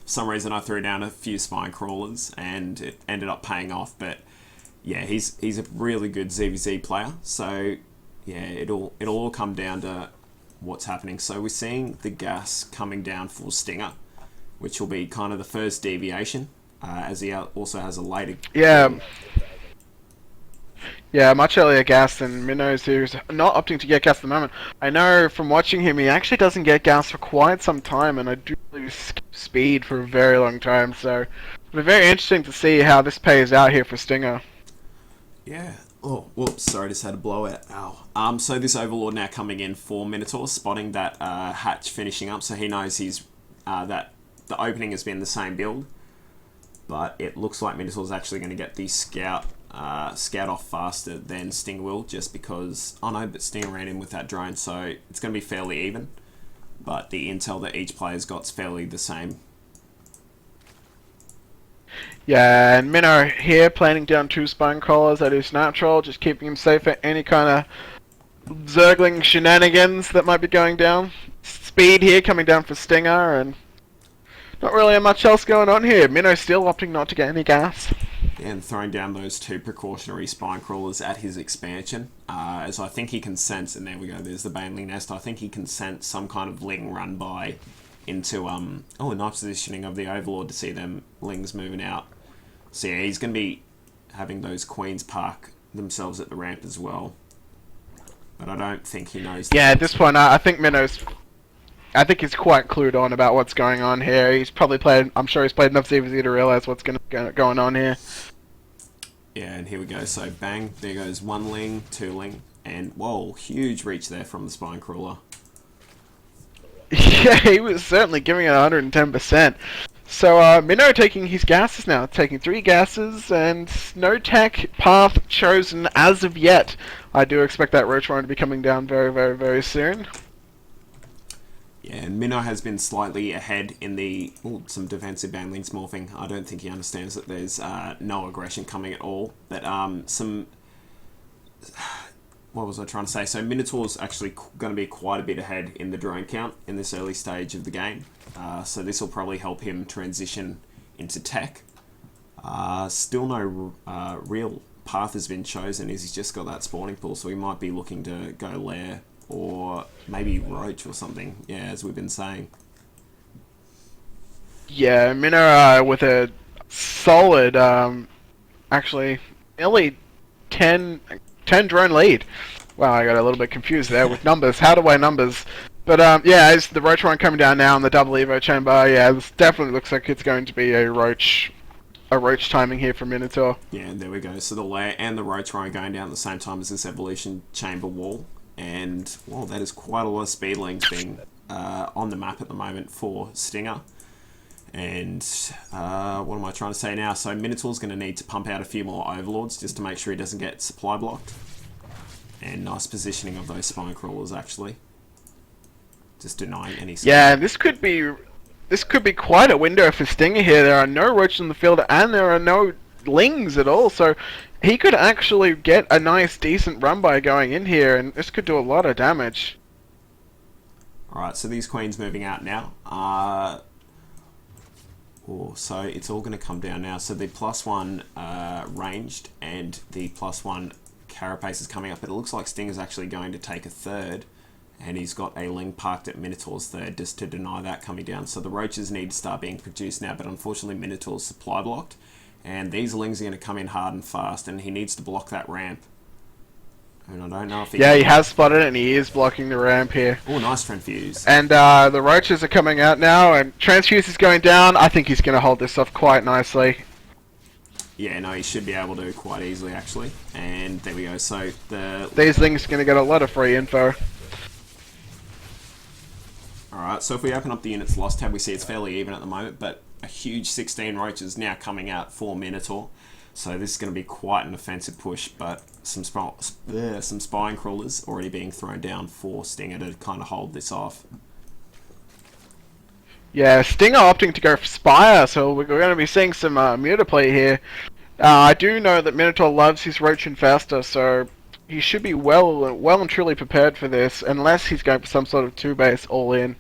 some reason I threw down a few spine crawlers and it ended up paying off. But yeah, he's a really good ZVZ player. So yeah, it'll all come down to what's happening. So we're seeing the gas coming down for Stinger, which will be kind of the first deviation, as he also has a later... Yeah, much earlier gas than Minnows, who's not opting to get gas at the moment. I know from watching him, he actually doesn't get gas for quite some time, and I do lose speed for a very long time, so it'll be very interesting to see how this pays out here for Stinger. Yeah. Oh, whoops, sorry, just had a blowout. Ow. So this Overlord now coming in for Minotaur, spotting that hatch finishing up, so he knows that the opening has been the same build, but it looks like Minotaur's actually going to get the scout off faster than Sting will, just because... Oh no, but Sting ran in with that drone, so it's going to be fairly even, but the intel that each player's got's fairly the same. Yeah, and Minnow here planning down 2 spine crawlers at his natural, just keeping him safe at any kind of zergling shenanigans that might be going down. Speed here coming down for Stinger, and not really much else going on here. Minnow still opting not to get any gas. And throwing down those 2 precautionary spine crawlers at his expansion, as I think he can sense, and there we go, there's the Baneling nest, I think he can sense some kind of Ling run by into, a nice positioning of the Overlord to see them Lings moving out. So yeah, he's going to be having those Queens park themselves at the ramp as well. But I don't think he knows... Yeah, at this point, I think Minnow's... I think he's quite clued on about what's going on here. He's probably played... I'm sure he's played enough ZVZ to realise what's going on here. Yeah, and here we go. So bang, there goes 1 Ling, 2 Ling, and whoa, huge reach there from the spine crawler. Yeah, he was certainly giving it 110%. So Minnow taking his gases now, taking 3 gases, and no tech path chosen as of yet. I do expect that Roach Warren to be coming down very, very, very soon. Yeah, and Minnow has been slightly ahead in the some defensive banelings morphing. I don't think he understands that there's no aggression coming at all. But what was I trying to say? So Minotaur's actually going to be quite a bit ahead in the drone count in this early stage of the game. So this will probably help him transition into tech. Still no real path has been chosen, as he's just got that spawning pool, so he might be looking to go lair or maybe roach or something, yeah, as we've been saying. Yeah, Minnow with a solid, actually, nearly 10 drone lead. Wow, I got a little bit confused there with numbers. How do I numbers? But yeah, as the Roach Warren coming down now in the double Evo chamber, yeah, this definitely looks like it's going to be a Roach timing here for Minotaur. Yeah, and there we go. So the lair and the Roach Warren going down at the same time as this evolution chamber wall. And, well, that is quite a lot of speedlings being on the map at the moment for Stinger. And what am I trying to say now? So Minotaur's going to need to pump out a few more Overlords just to make sure he doesn't get supply blocked. And nice positioning of those spine crawlers, actually. Just denying any... Yeah, this could be quite a window for Stinger here. There are no roaches in the field and there are no lings at all, so he could actually get a nice decent run by going in here, and this could do a lot of damage. Alright, so these queens moving out now. So it's all going to come down now. So the +1 ranged and the +1 carapace is coming up, but it looks like Stinger's actually going to take a third. And he's got a ling parked at Minotaur's third just to deny that coming down. So the roaches need to start being produced now, but unfortunately Minotaur's supply blocked. And these lings are going to come in hard and fast, and he needs to block that ramp. And I don't know if he... Yeah, he has spotted it, and he is blocking the ramp here. Oh, nice transfuse. And the roaches are coming out now, and transfuse is going down. I think he's going to hold this off quite nicely. Yeah, no, he should be able to quite easily, actually. And there we go. So these lings are going to get a lot of free info. Alright, so if we open up the units lost tab, we see it's fairly even at the moment, but a huge 16 roaches now coming out for Minotaur. So this is going to be quite an offensive push, but some spine crawlers already being thrown down for Stinger to kind of hold this off. Yeah, Stinger opting to go for Spire, so we're going to be seeing some Muta play here. I do know that Minotaur loves his Roach Infester, so he should be well and truly prepared for this, unless he's going for some sort of 2-base all-in.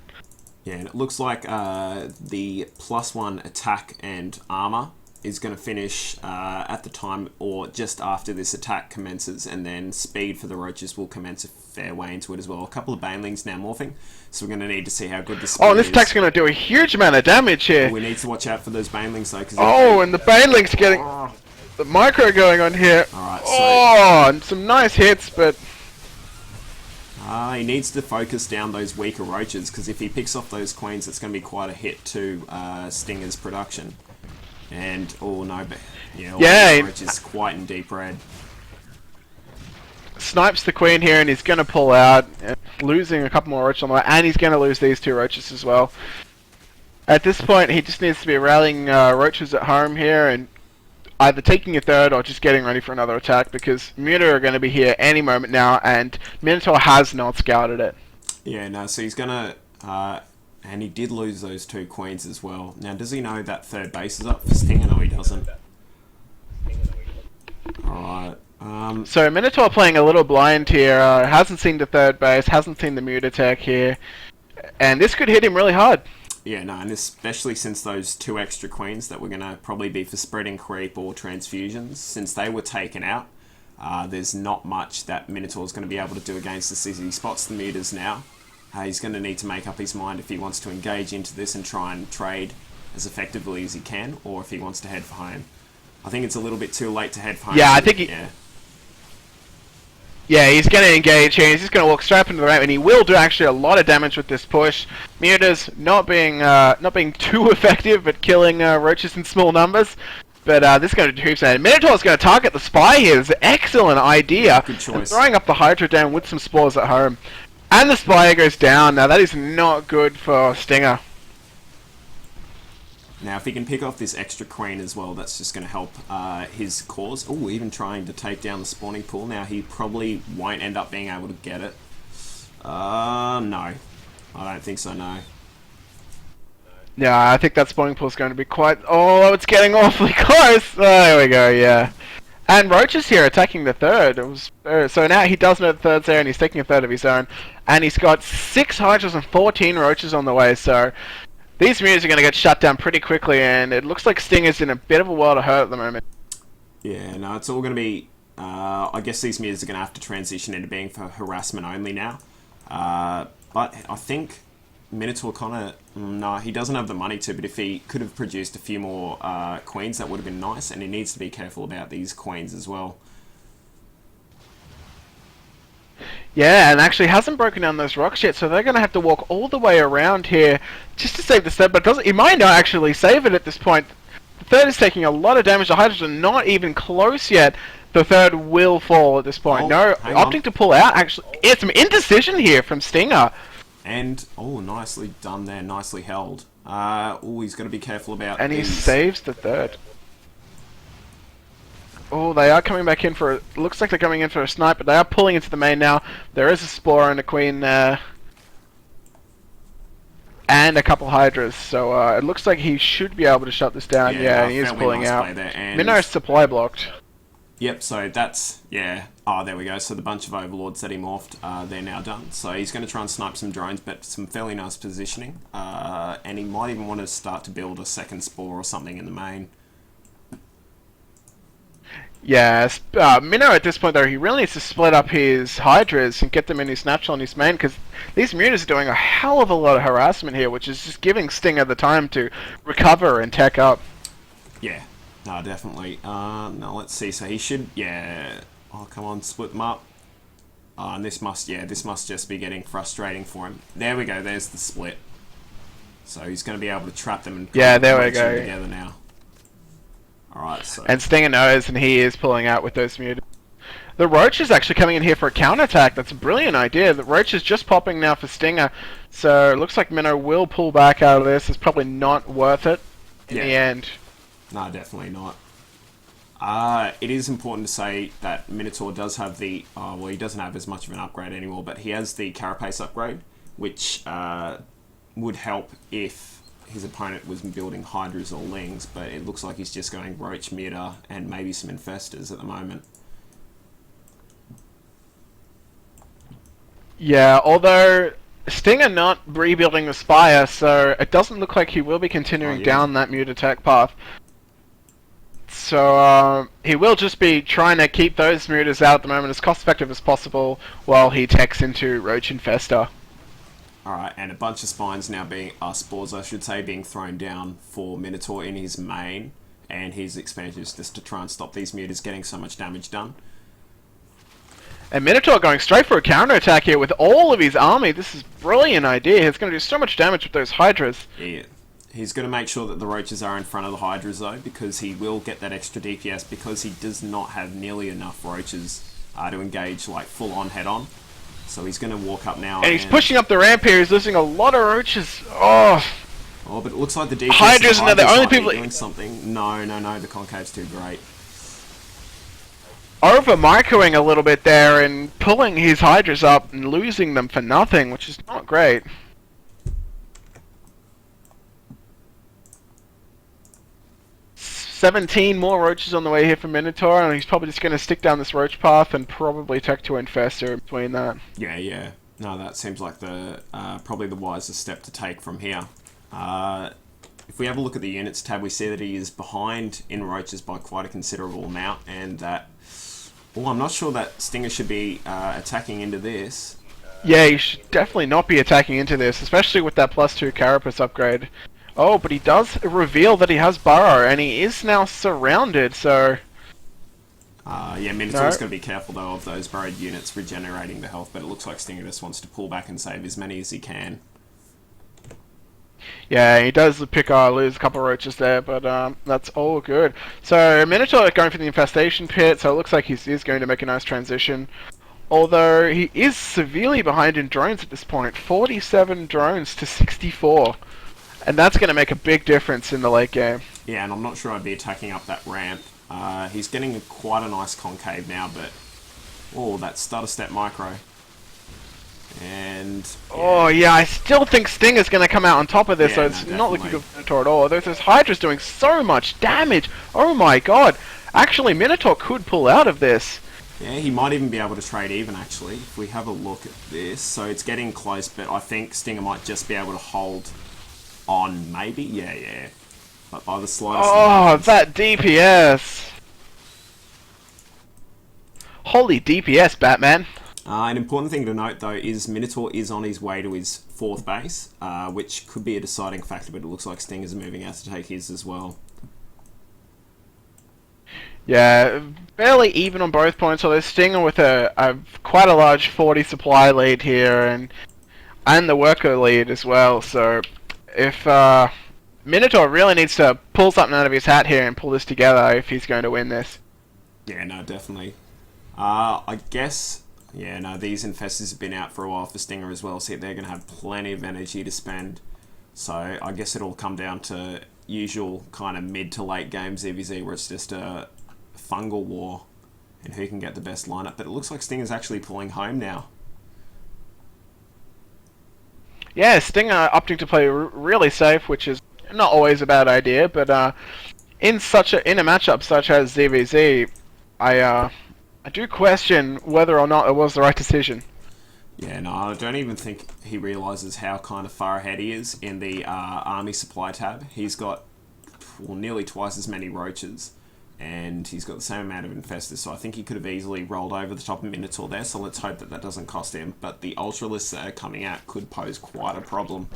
Yeah, and it looks like the +1 attack and armor is going to finish at the time or just after this attack commences, and then speed for the roaches will commence a fair way into it as well. A couple of banelings now morphing, so we're going to need to see how good this speed is. Oh, and this attack's going to do a huge amount of damage here. We need to watch out for those banelings though. Oh, and the banelings getting the micro going on here. Alright, so... Oh, and some nice hits, but... he needs to focus down those weaker roaches, because if he picks off those queens, it's going to be quite a hit to Stinger's production. And, oh no, but yeah, roach is quite in deep red. Snipes the queen here, and he's going to pull out, losing a couple more roaches on the way, and he's going to lose these 2 roaches as well. At this point, he just needs to be rallying roaches at home here, and either taking a third or just getting ready for another attack, because Muta are going to be here any moment now, and Minotaur has not scouted it. Yeah, no, so he's going to... and he did lose those 2 queens as well. Now, does he know that third base is up for Stinger? No, he doesn't. Alright. So Minotaur playing a little blind here. Hasn't seen the third base, hasn't seen the Muta tech here. And this could hit him really hard. Yeah, no, and especially since those 2 extra queens that were going to probably be for spreading creep or transfusions, since they were taken out, there's not much that Minotaur's going to be able to do against this as he spots the mutas now. He's going to need to make up his mind if he wants to engage into this and try and trade as effectively as he can, or if he wants to head for home. I think it's a little bit too late to head for home. Yeah, I think Yeah, he's going to engage here. He's just going to walk straight into the ramp, and he will do actually a lot of damage with this push. Muta's not being too effective at killing roaches in small numbers, but this is going to do hoops. And Minotaur's going to target the spy here. It's an excellent idea. Good choice. Throwing up the Hydra down with some spores at home. And the Spire goes down. Now that is not good for Stinger. Now, if he can pick off this extra queen as well, that's just going to help his cause. Oh, even trying to take down the spawning pool. Now, he probably won't end up being able to get it. No. I don't think so, no. Yeah, I think that spawning pool is going to be quite... Oh, it's getting awfully close! Oh, there we go, yeah. And Roach is here attacking the third. It was so now he does know the third's there, and he's taking a third of his own. And he's got 6 Hydras and 14 Roaches on the way, so... These mules are going to get shut down pretty quickly, and it looks like Stinger's in a bit of a world of hurt at the moment. Yeah, no, it's all going to be... I guess these mules are going to have to transition into being for harassment only now. But I think Minotaur kind of... No, he doesn't have the money to, but if he could have produced a few more queens, that would have been nice, and he needs to be careful about these queens as well. Yeah, and actually hasn't broken down those rocks yet, so they're going to have to walk all the way around here just to save the third, but he might not actually save it at this point. The third is taking a lot of damage, the Hydras are not even close yet. The third will fall at this point. Oh, no, opting to pull out, actually. It's some indecision here from Stinger. And, oh, nicely done there, nicely held. Oh, he's got to be careful about And these. he saves the third. Oh, they are coming back in for a... Looks like they're coming in for a snipe, but they are pulling into the main now. There is a Spore and a Queen there. And a couple Hydras, so it looks like he should be able to shut this down. Yeah, and he is pulling nice out. there, and... Minnow's supply blocked. Yep, so that's... Yeah. Oh, there we go. So the bunch of Overlords that he morphed, they're now done. So he's going to try and snipe some drones, but some fairly nice positioning. And he might even want to start to build a second Spore or something in the main. Yes, Minnow at this point though, he really needs to split up his Hydras and get them in his natural and his main, because these Mutas are doing a hell of a lot of harassment here, which is just giving Stinger the time to recover and tech up. Yeah, no, definitely. No, let's see, so he should, yeah, oh, come on, split them up. And this must just be getting frustrating for him. There we go, there's the split. So he's going to be able to trap them and yeah, there we them go. together now. Alright, so... And Stinger knows, and he is pulling out with those Mutas. The Roach is actually coming in here for a counterattack. That's a brilliant idea. The Roach is just popping now for Stinger. So it looks like Minnow will pull back out of this. It's probably not worth it in the end. No, definitely not. It is important to say that Minotaur does have the... well, he doesn't have as much of an upgrade anymore, but he has the Carapace upgrade, which would help if his opponent was building Hydras or Lings, but it looks like he's just going Roach, Muta, and maybe some Infestors at the moment. Yeah, although Stinger not rebuilding the Spire, so it doesn't look like he will be continuing down that Muta attack path. So he will just be trying to keep those Mutas out at the moment as cost effective as possible while he techs into Roach Infestor. Alright, and a bunch of spines now being, spores I should say, being thrown down for Minotaur in his main, and his expansions just to try and stop these Mutas getting so much damage done. And Minotaur going straight for a counterattack here with all of his army. This is a brilliant idea. He's going to do so much damage with those Hydras. Yeah. He's going to make sure that the Roaches are in front of the Hydras though, because he will get that extra DPS, because he does not have nearly enough Roaches to engage like full on head on. So he's going to walk up now. And he's pushing up the ramp here. He's losing a lot of Roaches. Oh, but it looks like the DPS Hydras are the only people doing something. No, the Concave's too great. Over microing a little bit there and pulling his Hydras up and losing them for nothing, which is not great. "17 more Roaches on the way here for Minotaur, and he's probably just going to stick down this Roach path and probably tech to Infestor between that. Yeah. No, that seems like the probably the wisest step to take from here. If we have a look at the units tab, we see that he is behind in Roaches by quite a considerable amount, and that... Oh, I'm not sure that Stinger should be attacking into this. Yeah, he should definitely not be attacking into this, especially with that +2 Carapace upgrade. Oh, but he does reveal that he has Burrow, and he is now surrounded, so... Yeah, Minotaur's got to be careful, though, of those burrowed units regenerating the health, but it looks like Stinger just wants to pull back and save as many as he can. Yeah, he does lose a couple of Roaches there, but that's all good. So, Minotaur going for the Infestation Pit, so it looks like he is going to make a nice transition. Although, he is severely behind in drones at this point. 47 drones to 64. and that's going to make a big difference in the late game. Yeah, and I'm not sure I'd be attacking up that ramp. He's getting quite a nice concave now, but... Oh, that stutter step micro. And... Yeah. Oh, yeah, I still think Sting is going to come out on top of this, Yeah, so no, it's not looking definitely. good for Minotaur at all. This Hydra's doing so much damage. Oh my god. Actually, Minotaur could pull out of this. Yeah, he might even be able to trade even, actually, if we have a look at this. So it's getting close, but I think Stinger might just be able to hold on, maybe? Yeah. But by the slightest... Oh, that DPS. Holy DPS, Batman. An important thing to note, though, is Minotaur is on his way to his 4th base, which could be a deciding factor, but it looks like Stinger's moving out to take his as well. Yeah, fairly even on both points, although Stinger with a quite a large 40 supply lead here, and the worker lead as well, so if Minotaur really needs to pull something out of his hat here and pull this together if he's going to win this. Yeah, no, definitely. I guess... Yeah, no, these Infestors have been out for a while for Stinger as well, so they're going to have plenty of energy to spend. So I guess it'll come down to usual kind of mid to late game ZVZ, where it's just a fungal war and who can get the best lineup. But it looks like Stinger's actually pulling home now. Yeah, Stinger opting to play really safe, which is not always a bad idea, but in a matchup such as ZVZ, I do question whether or not it was the right decision. Yeah, no, I don't even think he realises how kind of far ahead he is in the army supply tab. He's got nearly twice as many roaches, and he's got the same amount of infestors, so I think he could have easily rolled over the top of Minotaur there, so let's hope that that doesn't cost him. But the Ultralisks that are coming out could pose quite a problem.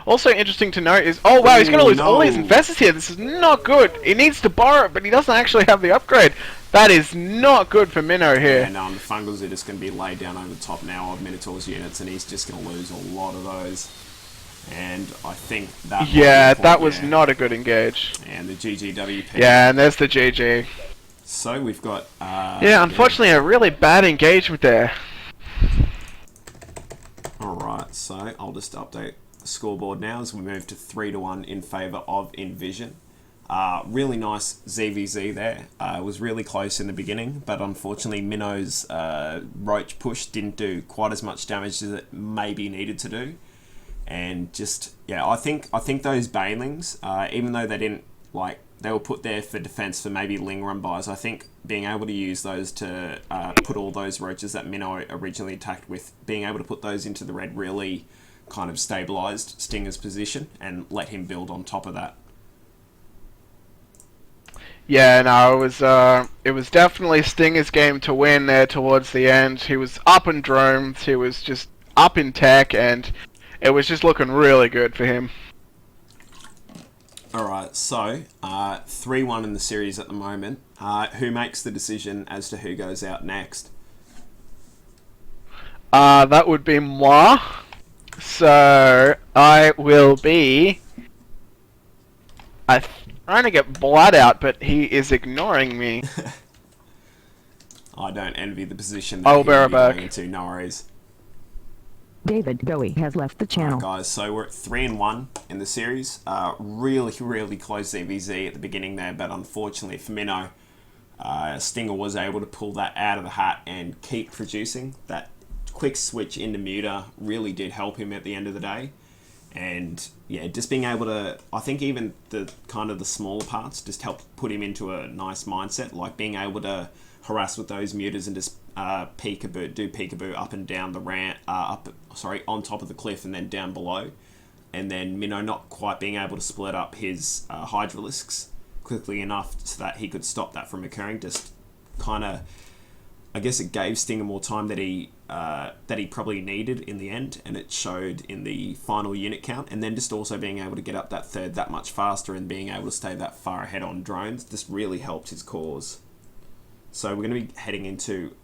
Also interesting to note is, oh wow, he's going to lose all his no. infestors here. This is not good. He needs to borrow it, but he doesn't actually have the upgrade. That is not good for Minnow here. And the Fungals are just going to be laid down over the top now of Minotaur's units, and he's just going to lose a lot of those. And I think that... Yeah, that was not a good engage. And the GGWP. Yeah, and there's the GG. So we've got... yeah, unfortunately a really bad engagement there. Alright, so I'll just update the scoreboard now as we move to 3-1 in favour of Envision. Really nice ZVZ there. It was really close in the beginning, but unfortunately Minnow's roach push didn't do quite as much damage as it maybe needed to do. And just, yeah, I think those Banelings, even though they didn't, like, they were put there for defense for maybe Ling run bys, I think being able to use those to put all those roaches that Minnow originally attacked with, being able to put those into the red really kind of stabilised Stinger's position and let him build on top of that. Yeah, no, it was definitely Stinger's game to win there towards the end. He was up in drones, he was just up in tech, and it was just looking really good for him. Alright, so 3-1 in the series at the moment. Who makes the decision as to who goes out next? That would be moi. So, I will be... I'm trying to get blood out, but he is ignoring me. I don't envy the position I'll that bear he'll it be back. going into, no worries. David Bowie has left the channel. Guys, so we're at 3-1 in the series. Really close ZVZ at the beginning there, but unfortunately for Minnow, Stinger was able to pull that out of the hat and keep producing. That quick switch into Muta really did help him at the end of the day. And yeah, just being able to, I think even the kind of the smaller parts just helped put him into a nice mindset, like being able to harass with those mutas and just peekaboo up and down the ramp, on top of the cliff and then down below. And then Minnow not quite being able to split up his Hydralisks quickly enough so that he could stop that from occurring. Just kind of, I guess it gave Stinger more time that he probably needed in the end, and it showed in the final unit count. And then just also being able to get up that third that much faster and being able to stay that far ahead on drones just really helped his cause. So we're going to be heading into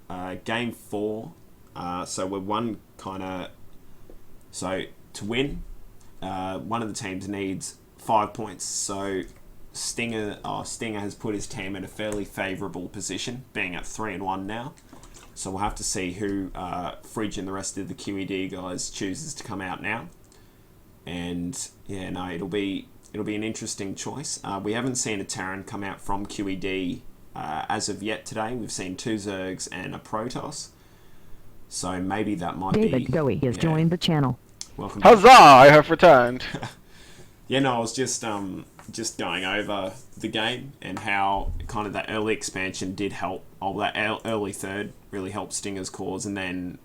game 4. So we're one kind of... So to win, one of the teams needs 5 points. So Stinger has put his team in a fairly favourable position, being at 3-1 now. So we'll have to see who Fridge and the rest of the QED guys chooses to come out now. And yeah, no, it'll be an interesting choice. We haven't seen a Terran come out from QED as of yet today. We've seen 2 Zergs and a Protoss. So maybe that might be... David Goey has joined the channel. Welcome. Huzzah! I have returned. Yeah, no, I was just going over the game and how kind of that early expansion did help. That early third really helped Stinger's cause, and then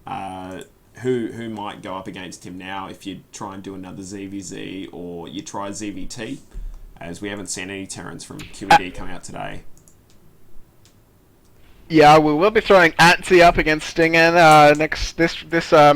who might go up against him now if you try and do another ZVZ or you try ZVT, as we haven't seen any Terrans from QED come out today. Yeah, we will be throwing Antsy up against Stinger this